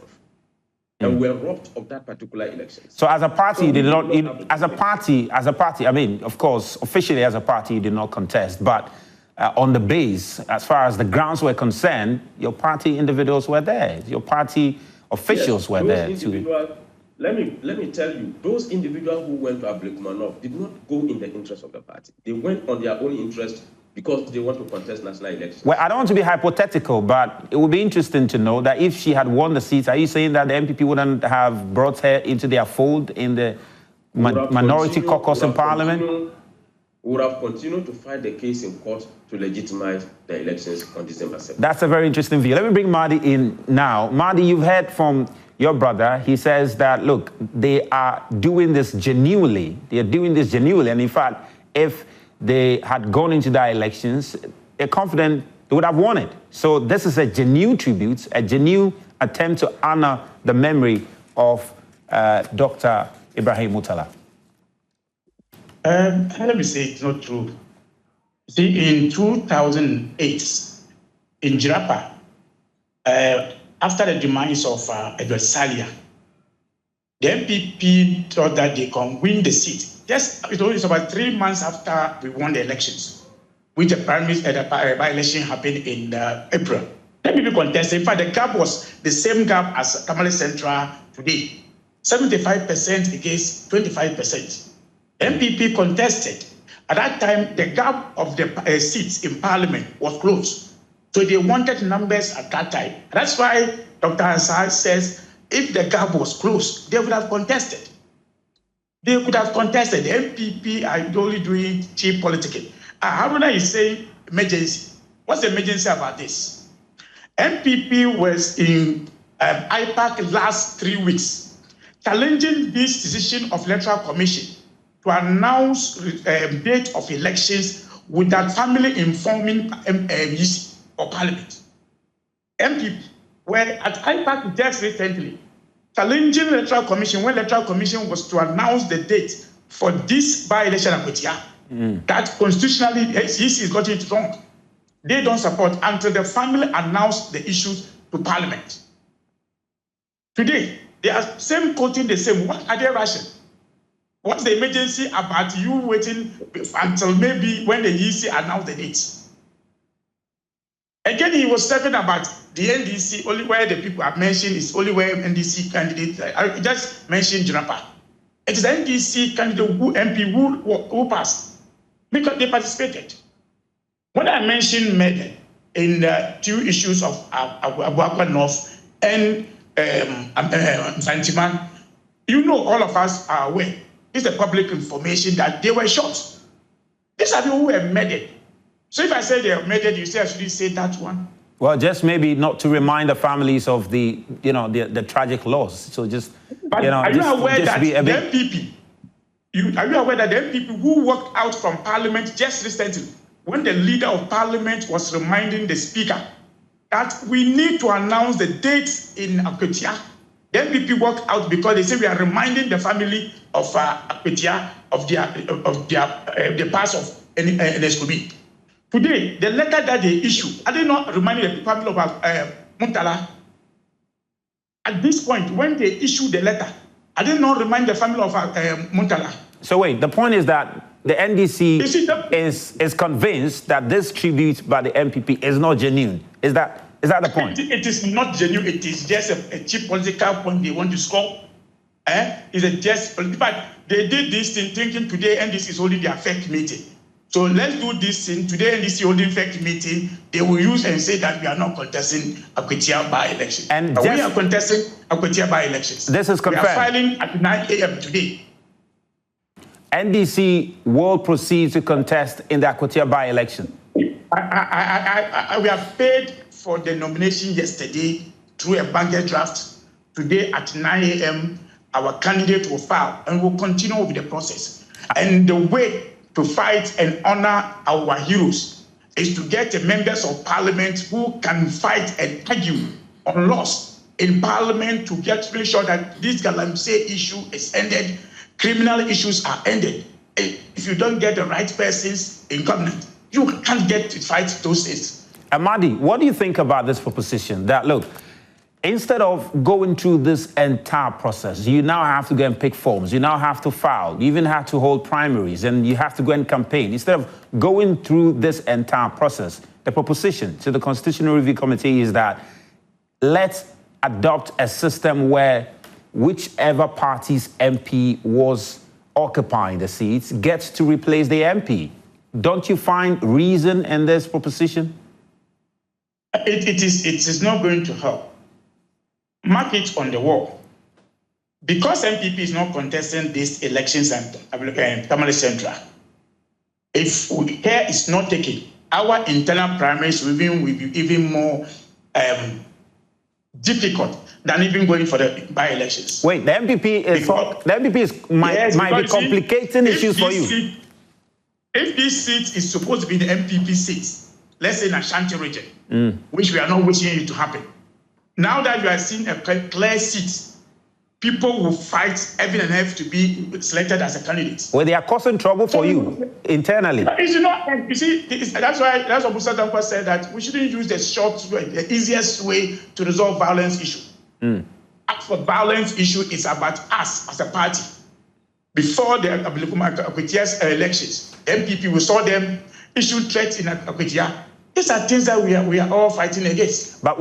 And we were robbed of that particular election. So as a party, you did not, as a party, I mean, of course, officially as a party, you did not contest, but on the base, as far as the grounds were concerned, your party individuals were there. Your party officials were there too. Let me tell you, those individuals who went to Ablekmanov did not go in the interest of the party. They went on their own interest because they want to contest national elections. Well, I don't want to be hypothetical, but it would be interesting to know that if she had won the seats, are you saying that the MPP wouldn't have brought her into their fold in the minority caucus in Parliament? We would have continued to fight the case in court to legitimize the elections on December 7th. That's a very interesting view. Let me bring Mahdi in now. Mahdi, you've heard from your brother. He says that, look, they are doing this genuinely. They are doing this genuinely. And in fact, if they had gone into the elections, they're confident they would have won it. So this is a genuine tribute, a genuine attempt to honor the memory of Dr. Ibrahim Murtala. Let me say it's not true. See, in 2008, in Jirapa, after the demise of Edward Salia, the MPP thought that they can win the seat. It's about 3 months after we won the elections, which the by-election happened in April. The MPP contested. In fact, the gap was the same gap as Tamale Central today, 75% against 25%. MPP contested. At that time, the gap of the seats in Parliament was closed. So they wanted numbers at that time. That's why Dr. Ansar says if the gap was closed, they would have contested. They could have contested. The MPP are only doing cheap politicking. Haruna is saying emergency. What's the emergency about this? MPP was in IPAC last 3 weeks, challenging this decision of Electoral Commission to announce date of elections without family informing UC or Parliament. MPP were at IPAC just recently, challenging the Electoral Commission when the Electoral Commission was to announce the date for this by-election at Kwetia. that constitutionally EC is got it wrong. They don't support until the family announce the issues to Parliament. Today, they are same quoting the same. What are they rushing? What's the emergency about you waiting until maybe when the EC announce the dates? Again, he was talking about the NDC, only where the people are mentioned is only where NDC candidate. I just mentioned Jinapa. It is the NDC candidate who MP who passed because they participated. When I mentioned murder in the two issues of Abuakwa North and Santiman, you know, all of us are aware. It's the public information that they were shot. These are people who were murdered. So if I say they are murdered, you say I should say that one. Well, just maybe not to remind the families of the, you know, the tragic loss. So just, but you know, are you aware that the MPP, are you aware that the MPP who walked out from Parliament just recently, when the leader of Parliament was reminding the Speaker that we need to announce the dates in Akwetia, the MPP walked out because they say we are reminding the family of Akwetia of the past of NSKB. Today, the letter that they issued, are they not reminding the family of Murtala? At this point, when they issued the letter, are they not reminding the family of Murtala? So wait, the point is that the NDC is convinced that this tribute by the MPP is not genuine. Is that the point? It is not genuine. It is just a cheap political point they want to score. But they did this thing thinking today NDC is holding their FEC meeting. So let's do this thing. Today NDC holding FEC meeting, they will use and say that we are not contesting Akwetia by-election. And we are contesting Akwetia by-elections. This is confirmed. We are filing at 9 a.m. today. NDC will proceed to contest in the Akwetia by-election. We have paid for the nomination yesterday through a banker draft. Today at 9 a.m., our candidate will file and will continue with the process. And the way to fight and honor our heroes is to get the members of Parliament who can fight and argue on laws in Parliament to make sure that this Galamsey issue is ended, criminal issues are ended. If you don't get the right persons in government, you can't get to fight those things. Amadi, what do you think about this proposition? That, look, instead of going through this entire process, you now have to go and pick forms. You now have to file. You even have to hold primaries, and you have to go and campaign. Instead of going through this entire process, the proposition to the Constitutional Review Committee is that let's adopt a system where whichever party's MP was occupying the seats gets to replace the MP. Don't you find reason in this proposition? It is not going to help. Mark it on the wall. Because MPP is not contesting these elections and Tamale Central, if care is not taken, our internal primaries will be even more difficult than even going for the by-elections. Wait, the MPP might be complicating issues for you. If this seat is supposed to be the MPP seat, let's say in Ashanti region, which we are not wishing it to happen, now that you are seeing a clear seat, people will fight heaven and earth to be selected as a candidate. Well, they are causing trouble for you internally. You see, that's what Musa Dankwa said, that we shouldn't use the short way, the easiest way to resolve violence issue. Ask for violence issue is about us as a party. Before the Akwetia's elections, the MPP, we saw them issue threats in Akwetia. These are things that we are all fighting against. But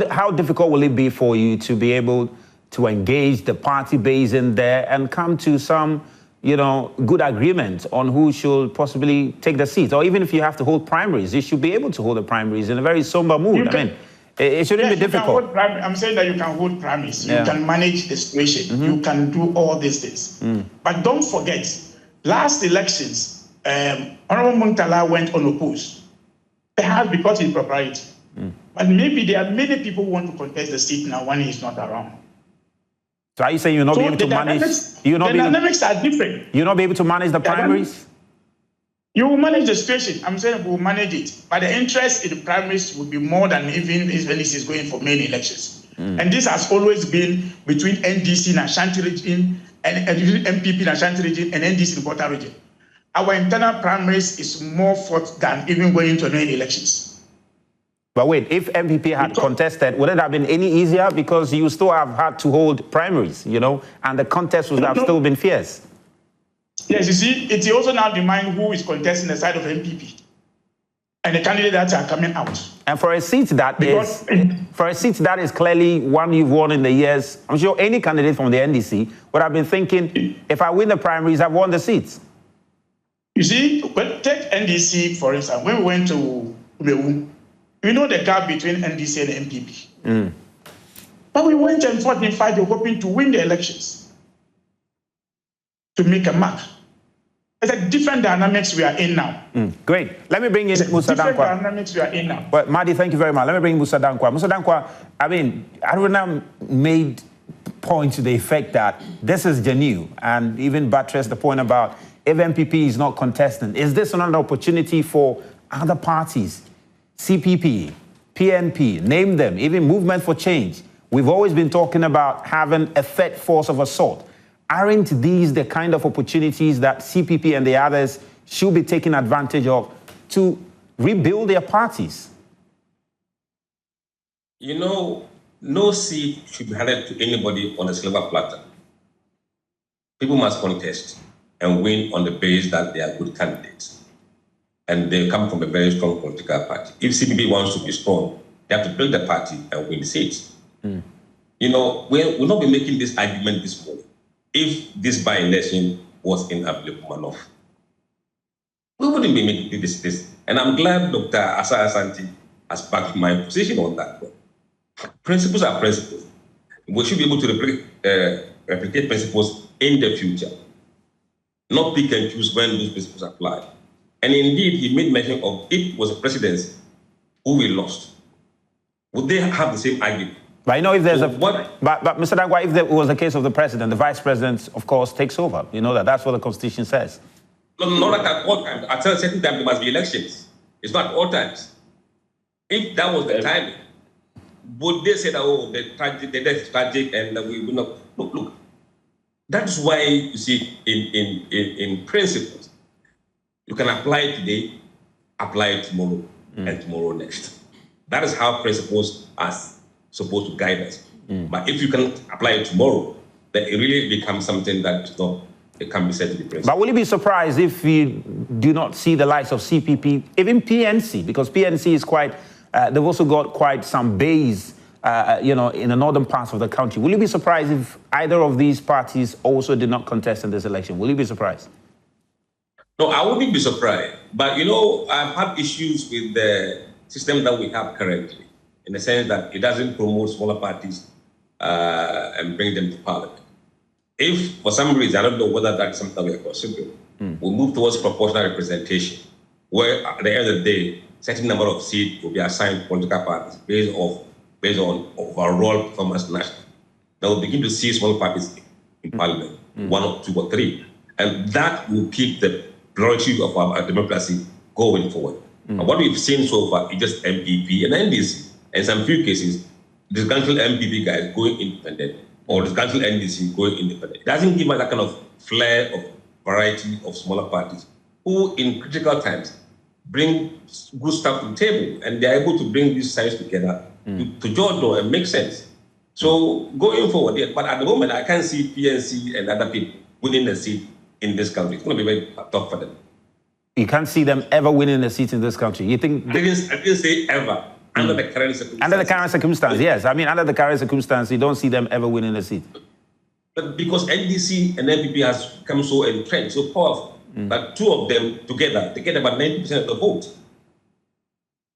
how difficult will it be for you to be able to engage the party base in there and come to some, good agreement on who should possibly take the seat? Or even if you have to hold primaries, you should be able to hold the primaries in a very somber mood. It shouldn't be difficult. I'm saying that you can hold primaries. You can manage the situation. You can do all these things. But don't forget, last elections, Honorable Murtala went unopposed. Perhaps because he's propriety. But maybe there are many people who want to contest the seat now when he's not around. So are you saying you'll not be able to manage? The dynamics are different. You'll not be able to manage the primaries? You will manage the situation. I'm saying we'll manage it. But the interest in the primaries will be more than even when this is going for main elections. And this has always been between NDC in Ashanti region and MPP in Ashanti region and NDC in Volta region. our internal primaries is more fought than even going to any elections. But wait, if MPP had contested, would it have been any easier? Because you still have had to hold primaries, you know, and the contest would have still been fierce. Yes, you see, it also now determines who is contesting the side of MPP and the candidates that are coming out. And for a seat that is clearly one you've won in the years, I'm sure any candidate from the NDC would have been thinking, if I win the primaries, I've won the seats. You see, but take NDC, for instance, when we went to Umewu, we know the gap between NDC and MPP. But we went and fought in fight, hoping to win the elections, to make a mark. It's a different dynamics we are in now. Great. Let me bring in Musa Dankwa. Different dynamics we are in now. Well, Madi, thank you very much. Let me bring Musa Dankwa. Musa Dankwa, I mean, Haruna made point to the effect that this is genuine and even buttressed the point about if MPP is not contesting, is this another opportunity for other parties, CPP, PNP, name them, even Movement for Change? We've always been talking about having a third force of assault. Aren't these the kind of opportunities that CPP and the others should be taking advantage of to rebuild their parties? You know, no seat should be handed to anybody on a silver platter. People must contest and win on the basis that they are good candidates. And they come from a very strong political party. If CPP wants to be strong, they have to build the party and win the seats. You know, we'll not be making this argument this morning if this by-election was in Abilekumanoff. We wouldn't be making this. And I'm glad Dr. Asa Asante has backed my position on that. Principles are principles. We should be able to replicate principles in the future, not pick and choose when those principles apply. And indeed, he made mention of if it was a presidency who we lost, would they have the same argument? But you know, if there's but Mr. Dankwa, if it was the case of the president, the vice president, of course, takes over. You know that's what the Constitution says. No, not at all times. At a certain time, there must be elections. It's not at all times. If that was the time, would they say that, oh, the death is tragic and we will not? Look. That's why, you see, in principles, you can apply it today, apply it tomorrow, and tomorrow next. That is how principles are supposed to guide us. But if you can apply it tomorrow, then it really becomes something that is not, it can be said to be principle. But will you be surprised if you do not see the likes of CPP, even PNC, because PNC is quite, they've also got quite some base, you know, in the northern parts of the country. Will you be surprised if either of these parties also did not contest in this election? Will you be surprised? No, I wouldn't be surprised. But, you know, I've had issues with the system that we have currently, in the sense that it doesn't promote smaller parties and bring them to parliament. If, for some reason, I don't know whether that's something we are considering, we'll move towards proportional representation, where at the end of the day, certain number of seats will be assigned to political parties based on overall performance nationally. Now we'll begin to see small parties in parliament, 1 or 2 or 3, and that will keep the plurality of our democracy going forward. And what we've seen so far is just MPP and NDC. In some few cases, disgruntled MPP guys going independent or disgruntled NDC going independent. It doesn't give us that kind of flair of variety of smaller parties who, in critical times, bring good stuff to the table, and they're able to bring these sides together to judge and make sense. So going forward, yeah, but at the moment, I can't see PNC and other people winning the seat in this country. It's going to be very tough for them. You can't see them ever winning a seat in this country. You think? I didn't say ever. Under the current circumstances. Under the current circumstances, yes. I mean, under the current circumstances, you don't see them ever winning a seat. But because NDC and MPP has become so entrenched, so powerful, that two of them together, they get about 90% of the vote.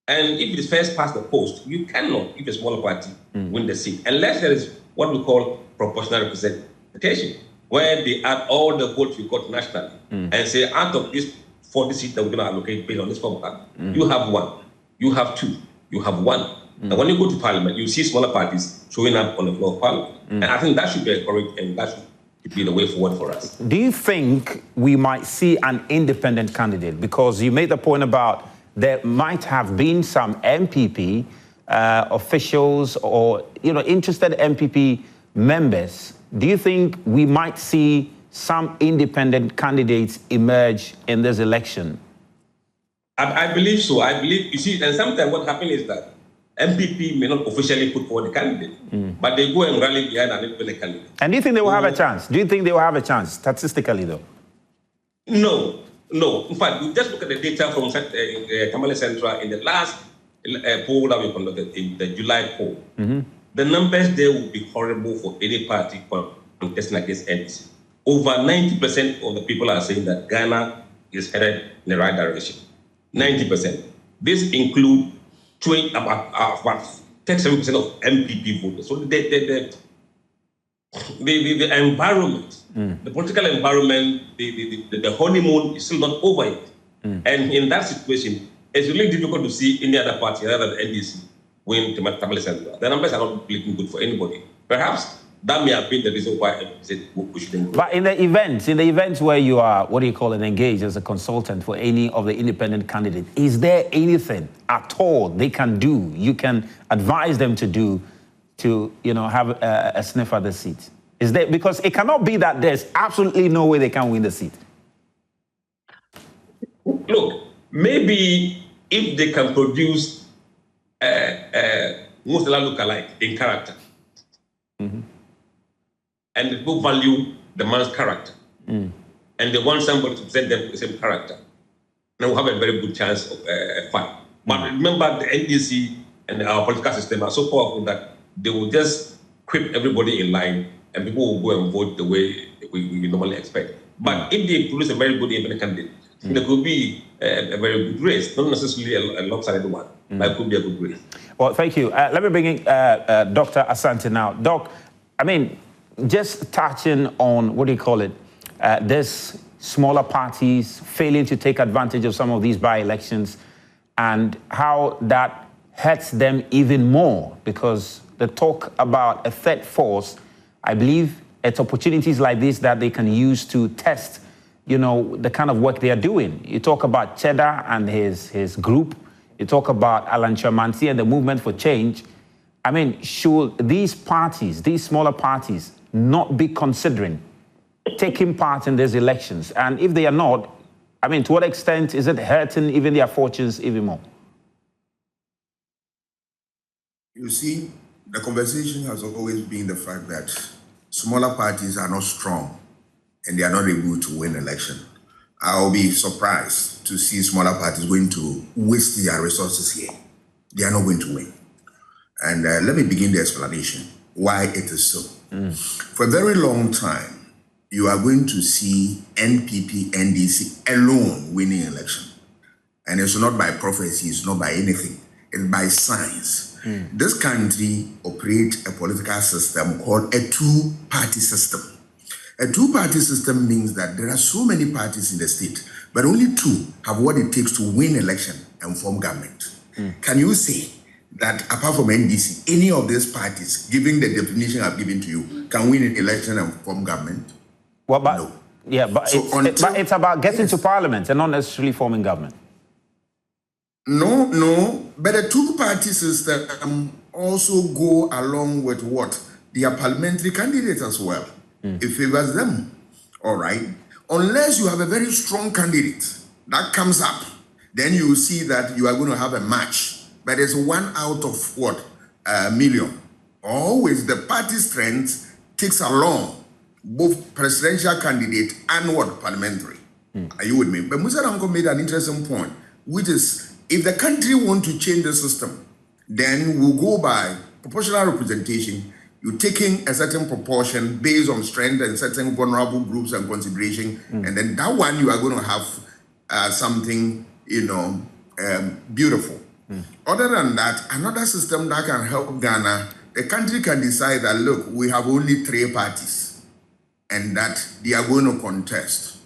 And if it is first past the post, you cannot, if a smaller party, win the seat, unless there is what we call proportional representation, where they add all the votes we got nationally and say, out of this 40 seats that we're going to allocate based on this formula, you have 1, you have 2. You have 1. And when you go to parliament, you see smaller parties showing up on the floor of parliament. And I think that should be encouraged, and that should be the way forward for us. Do you think we might see an independent candidate? Because you made the point about there might have been some MPP officials or interested MPP members. Do you think we might see some independent candidates emerge in this election? I believe so. I believe, you see, and sometimes what happens is that MPP may not officially put forward a candidate, but they go and rally behind an independent candidate. And do you think they will have a chance? Do you think they will have a chance, statistically, though? No. In fact, you just look at the data from Tamale Central in the last poll that we conducted, in the July poll. The numbers there would be horrible for any party contesting against NDC. Over 90% of the people are saying that Ghana is headed in the right direction. 90%. This includes about 37% of MPP voters. So the environment, the political environment, the honeymoon is still not over it. And in that situation, it's really difficult to see any other party other than the NDC win Tamale Central. The numbers are not looking good for anybody. Perhaps that may have been the reason why we shouldn't go. But in the events where you are, engaged as a consultant for any of the independent candidates, is there anything at all they can do, you can advise them to do to, have a sniff at the seat? Is there, because it cannot be that there's absolutely no way they can win the seat. Look, maybe if they can produce Murtala look-alike in character, and they do value the man's character, and they want somebody to present them with the same character, then we'll have a very good chance of a fight. But remember, the NDC and our political system are so powerful that they will just keep everybody in line, and people will go and vote the way we normally expect. But if they produce a very good independent candidate, there could be a very good race, not necessarily a lopsided one, but it could be a good race. Well, thank you. Let me bring in Dr. Asante now. Doc, just touching on, this smaller parties failing to take advantage of some of these by-elections and how that hurts them even more, because the talk about a third force, I believe it's opportunities like this that they can use to test, the kind of work they are doing. You talk about Cheddar and his group. You talk about Alan Chamansi and the Movement for Change. Should these parties, these smaller parties, not be considering taking part in these elections? And if they are not, to what extent is it hurting even their fortunes even more? You see, the conversation has always been the fact that smaller parties are not strong and they are not able to win election. I'll be surprised to see smaller parties going to waste their resources here. They are not going to win. And let me begin the explanation why it is so. For a very long time, you are going to see NPP, NDC alone winning election. And it's not by prophecy, it's not by anything, it's by science. This country operates a political system called a two-party system. A two-party system means that there are so many parties in the state, but only two have what it takes to win election and form government. Can you say that apart from NDC, any of these parties, given the definition I've given to you, can win an election and form government? Well, but, no. Yeah, but, so but it's about getting to parliament and not necessarily forming government. No, but a two-party system also go along with what? Their parliamentary candidates as well. It favors them, all right? Unless you have a very strong candidate that comes up, then you will see that you are going to have a match. But it's 1 out of what? A million. Always the party strength takes along both presidential candidate and what? Parliamentary. Are you with me? But Musa Danko made an interesting point, which is if the country want to change the system, then we'll go by proportional representation. You're taking a certain proportion based on strength and certain vulnerable groups and consideration. And then that one, you are going to have something, beautiful. Other than that, another system that can help Ghana, the country can decide that, look, we have only 3 parties and that they are going to contest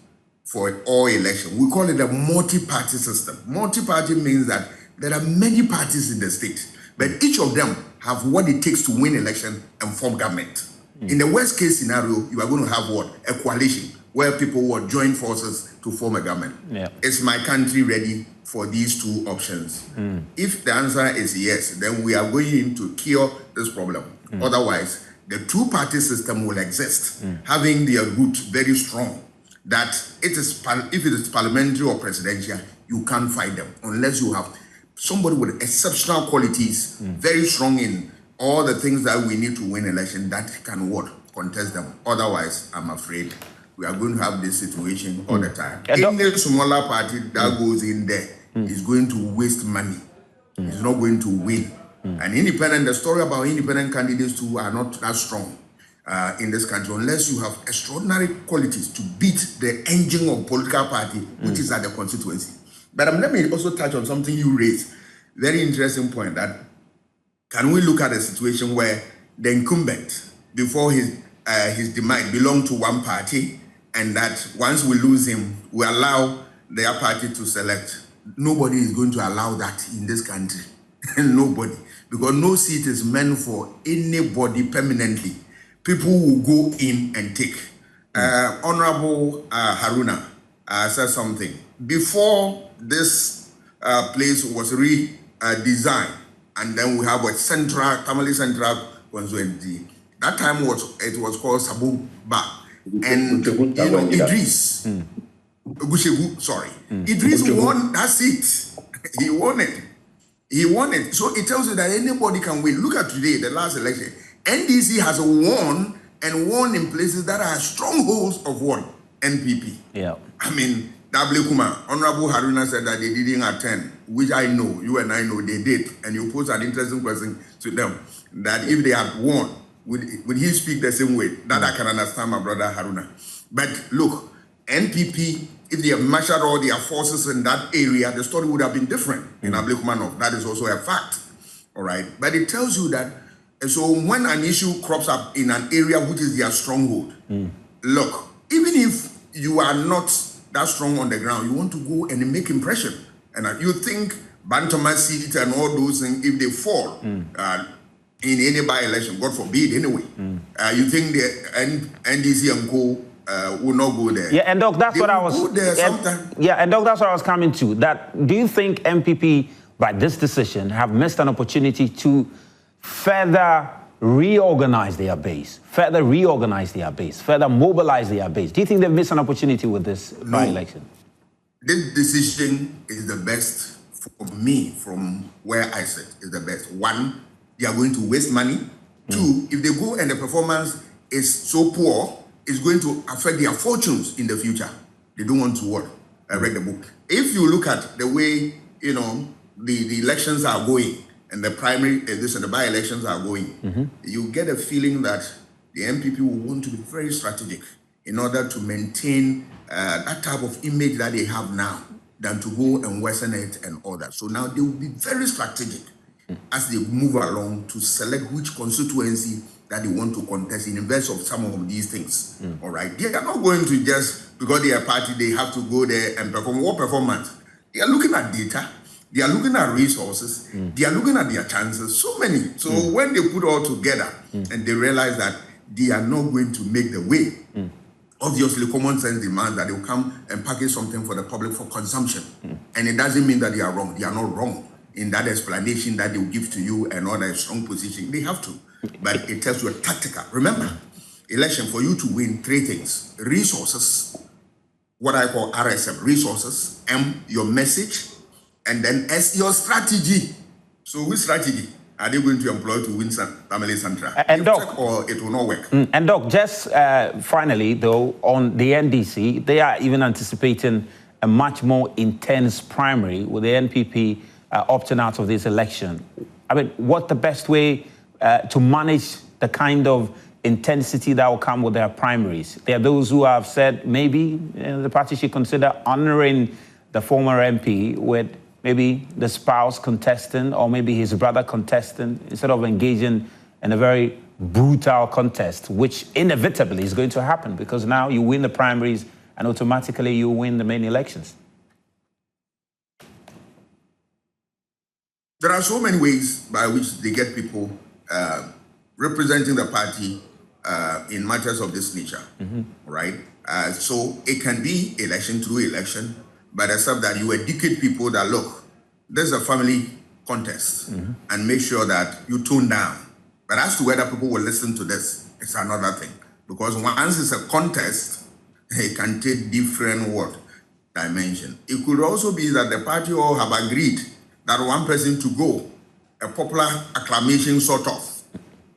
for all elections. We call it a multi-party system. Multi-party means that there are many parties in the state, but each of them have what it takes to win election and form government. In the worst case scenario, you are going to have what? A coalition where people will join forces to form a government. Is my country ready for these 2 options? If the answer is yes, then we are going to cure this problem. Otherwise, the two-party system will exist, having their root very strong, that if it is parliamentary or presidential, you can't fight them unless you have somebody with exceptional qualities, very strong in all the things that we need to win election, that can contest them. Otherwise, I'm afraid we are going to have this situation all the time. Any smaller party that goes in there is going to waste money. It's not going to win. And independent, the story about independent candidates too are not that strong in this country unless you have extraordinary qualities to beat the engine of political party, which is at the constituency. But let me also touch on something you raised. Very interesting point, that can we look at a situation where the incumbent, before his demise, belonged to one party, and that once we lose him, we allow their party to select. Nobody is going to allow that in this country. Nobody. Because no seat is meant for anybody permanently. People will go in and take. Honorable Haruna said something. Before this place was redesigned, and then we have a Tamale Central constituency. That time it was called Sabu Ba. And Idris, Idris won that seat. He won it. He won it. So it tells you that anybody can win. Look at today, the last election. NDC has won and won in places that are strongholds of what? NPP. Yeah. I mean, W. Kumar, Honorable Haruna said that they didn't attend, which I know, you and I know they did. And you posed an interesting question to them, that if they had won, would he speak the same way? That I can understand, my brother Haruna. But look, NPP, if they have marshaled all their forces in that area, the story would have been different in Ablekumanov. That is also a fact. All right. But it tells you that, so when an issue crops up in an area which is their stronghold, look, even if you are not that strong on the ground, you want to go and make impression. And you think Bantama seat and all those things, if they fall in any by-election, God forbid anyway, you think the NDC and co will not go there. Yeah, and Doc, that's they what I was. And Doc, that's what I was coming to. That do you think MPP, by this decision, have missed an opportunity to further reorganize their base, further mobilize their base? Do you think they've missed an opportunity with this by-election? This decision is the best for me, from where I sit, is the best. One, they are going to waste money. Two, if they go and the performance is so poor, it's going to affect their fortunes in the future. They don't want to read the book. If you look at the way, the elections are going, and the primary, the by-elections are going, you get a feeling that the MPP will want to be very strategic in order to maintain that type of image that they have now, than to go and worsen it and all that. So now they will be very strategic as they move along to select which constituency that they want to contest in invest of some of these things. All right. They are not going to just, because they are a party, they have to go there and perform. What performance? They are looking at data. They are looking at resources. They are looking at their chances. So many. So when they put all together and they realize that they are not going to make the way, obviously common sense demands that they will come and package something for the public for consumption. And it doesn't mean that they are wrong. They are not wrong in that explanation that they will give to you and all that strong position. They have to. But it tells you a tactical. Remember, election, for you to win, three things: resources, what I call RSM, resources, M, your message, and then S, your strategy. So which strategy are they going to employ to win Tamale Central? And Doc, or it will not work. And Doc, just finally though, on the NDC, they are even anticipating a much more intense primary with the NPP opting out of this election. I mean, what's the best way to manage the kind of intensity that will come with their primaries? There are those who have said maybe the party should consider honoring the former MP with maybe the spouse contesting or maybe his brother contesting instead of engaging in a very brutal contest, which inevitably is going to happen because now you win the primaries and automatically you win the main elections. There are so many ways by which they get people representing the party in matters of this nature, right? So it can be election through election, but except that you educate people that, look, there's a family contest, and make sure that you tone down But as to whether people will listen to this, it's another thing. Because once it's a contest, it can take different dimension. It could also be that the party all have agreed that one person to go, a popular acclamation sort of,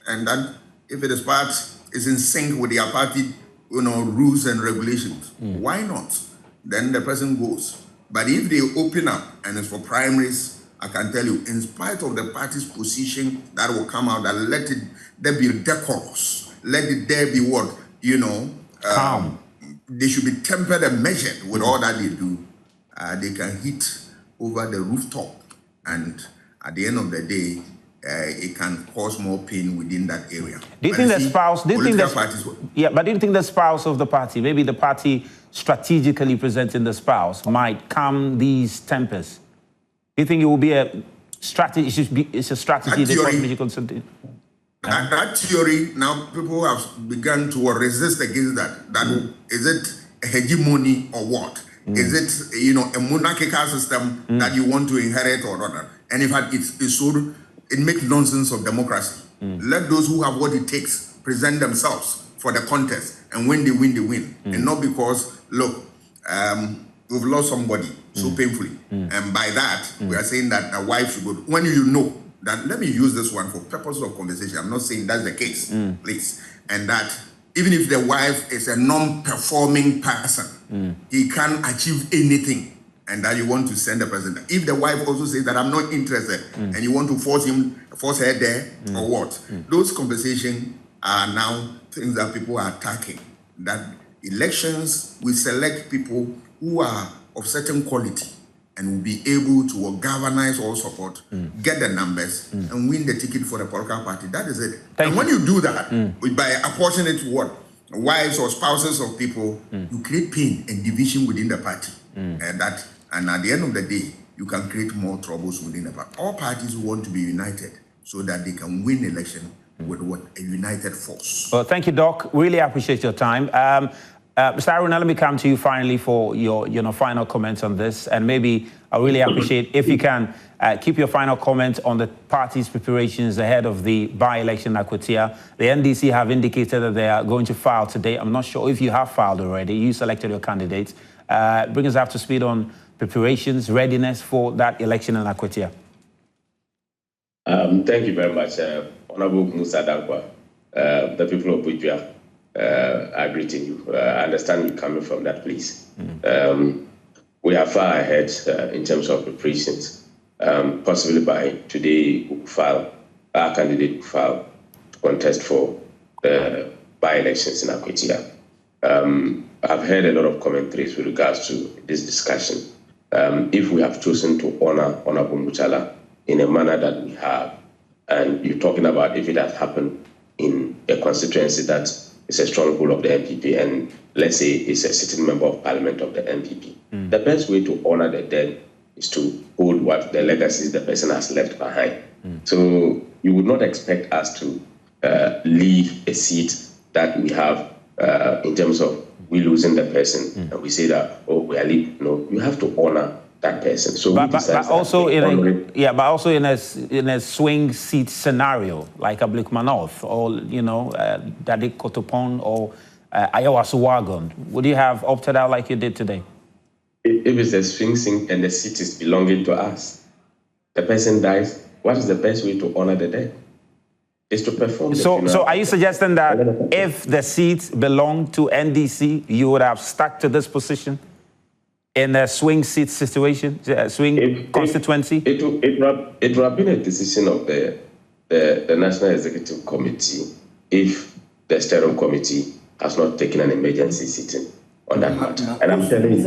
and that if it is in sync with their party, rules and regulations, why not? Then the person goes. But if they open up and it's for primaries, I can tell you, in spite of the party's position, that will come out, that there be decorous, there be what, calm. They should be tempered and measured with all that they do. They can hit over the rooftop, and at the end of the day, it can cause more pain within that area. Do you think the spouse? Do you think but do you think the spouse of the party, maybe the party strategically presenting the spouse, might calm these tempers? Do you think it will be a strategy? It's a strategy that that theory, now people have begun to resist against that. Is it hegemony or what? Is it a monarchical system that you want to inherit or not? And in fact, it makes nonsense of democracy. Let those who have what it takes present themselves for the contest, and when they win, they win, and not because look, we've lost somebody so painfully, and by that we are saying that a wife should go. When you know that, let me use this one for purposes of conversation. I'm not saying that's the case, please. And that even if the wife is a non-performing person, he can't achieve anything, and that you want to send the president. If the wife also says that I'm not interested, and you want to force her there, or what? Those conversations are now things that people are attacking. That elections, we select people who are of certain quality and will be able to galvanize all support, get the numbers, and win the ticket for the political party. That is it. When you do that, by apportioning to what? Wives or spouses of people, you create pain and division within the party. And at the end of the day, you can create more troubles within the party. All parties want to be united so that they can win election with a united force. Well, thank you, Doc. Really appreciate your time. Mr. Haruna, let me come to you finally for your final comments on this. And maybe I really appreciate if you can keep your final comment on the party's preparations ahead of the by-election in Akwatia. The NDC have indicated that they are going to file today. I'm not sure if you have filed already. You selected your candidates. Bring us up to speed on preparations, readiness for that election in Akwatia. Thank you very much, Honorable Musa Dankwa. The people of Buja are greeting you. I understand you coming from that place. We are far ahead in terms of preparations. Possibly by today, our candidate will file to contest for by-elections in Akwatia. I've heard a lot of commentaries with regards to this discussion. If we have chosen to honor Honorable Murtala in a manner that we have, and you're talking about if it has happened in a constituency that is a stronghold of the MPP, and let's say it's a sitting member of parliament of the MPP, the best way to honor the dead is to hold what the legacies the person has left behind. So you would not expect us to leave a seat that we have in terms of we losing the person, and we say that, oh, we are leaving. No, you have to honor that person. So but also in a swing seat scenario like Ablikman North or Dadik Kotopon or Ayawasu Wagon, would you have opted out like you did today? If it's a swing seat and the seat is belonging to us, the person dies, what is the best way to honor the dead? Is to perform. So are you suggesting that if the seat belonged to NDC, you would have stuck to this position in a swing seat situation, constituency? It would have been a decision of the National Executive Committee if the steering committee has not taken an emergency sitting on that matter. And I'm telling you,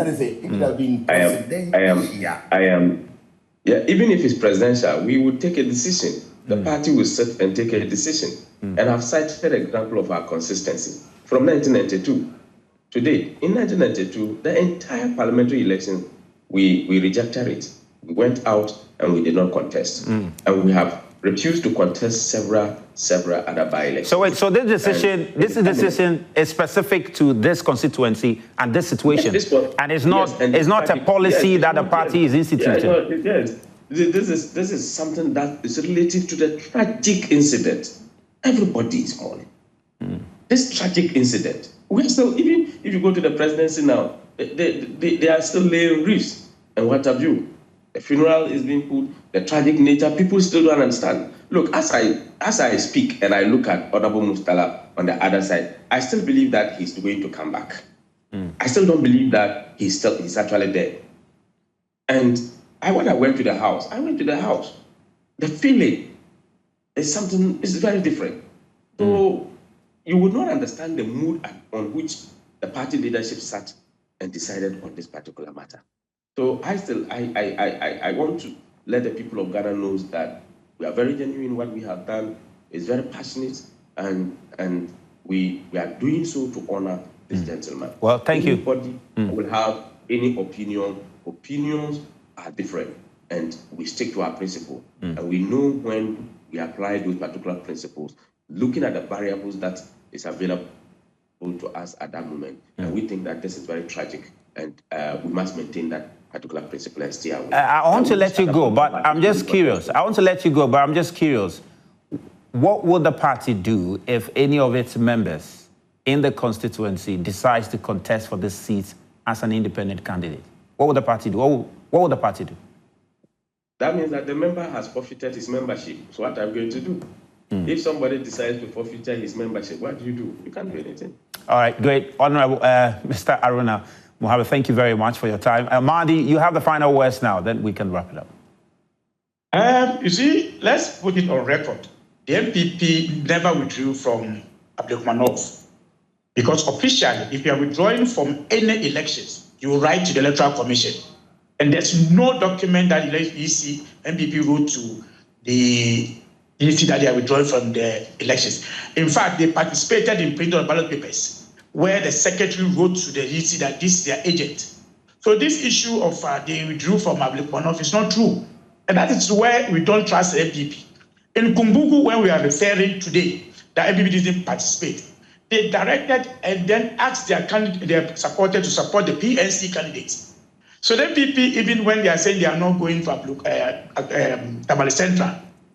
even if it's presidential, we would take a decision. The party will sit and take a decision. And I've cited an example of our consistency from 1992. Today, in 1992, the entire parliamentary election, we rejected it. We went out and we did not contest. And we have refused to contest several other by-elections. So this decision is specific to this constituency and this situation. Yes, and it's not a policy that the party is instituting. Yes. This is something that is related to the tragic incident Everybody is mourning. This tragic incident, we're still, even if you go to the presidency now, they are still laying wreaths and what have you. The funeral is being put, the tragic nature, people still don't understand. Look, as I speak and I look at Honorable Murtala on the other side, I still believe that he's going to come back. I still don't believe that he's actually dead. And when I went to the house, the feeling is very different. So you would not understand the mood on which the party leadership sat and decided on this particular matter. So I want to let the people of Ghana know that we are very genuine. What we have done is very passionate, and we are doing so to honor this gentleman. Well, thank you. Anybody will have any opinion. Opinions are different, and we stick to our principle. And we know when we apply those particular principles, looking at the variables that is available to us at that moment. And we think that this is very tragic, and we must maintain that particular principle and stay away. I want to let you go, but I'm just curious. What would the party do if any of its members in the constituency decides to contest for this seat as an independent candidate? What would the party do? What would the party do? That means that the member has forfeited his membership. So what are we going to do? If somebody decides to forfeit his membership, what do? You can't do anything. All right, great. Honorable Mr. Haruna Mohammed, thank you very much for your time. Mahdi, you have the final words now, then we can wrap it up. You see, let's put it on record. The MPP never withdrew from Abdulmanov, because officially, if you are withdrawing from any elections, you write to the Electoral Commission. And there's no document that the MPP wrote to the EC that they are withdrawing from the elections. In fact, they participated in printing of ballot papers where the secretary wrote to the EC that this is their agent. So this issue of they withdrew from Abdulmanov is not true. And that is where we don't trust the MPP. In Kumbugu, when we are referring today, the MPP didn't participate. They directed and then asked their supporters to support the PNC candidates. So the MPP, even when they are saying they are not going for Tamale Central,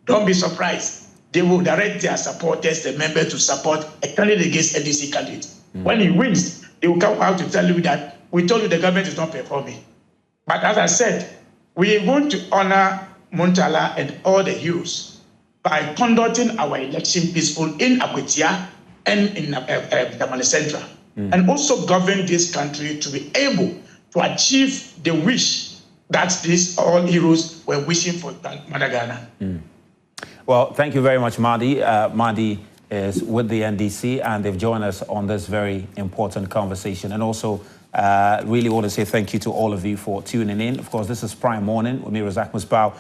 don't be surprised. They will direct their supporters, the members, to support a candidate against NDC candidate. When he wins, they will come out to tell you that we told you the government is not performing. But as I said, we are going to honor Murtala and all the heroes by conducting our election peaceful in Akwetia and in Tamale Central, and also govern this country to be able to achieve the wish that these all heroes were wishing for Ghana. Well, thank you very much, Mahdi. Mahdi is with the NDC, and they've joined us on this very important conversation. And also, really want to say thank you to all of you for tuning in. Of course, this is Prime Morning with me, Razak Musbao.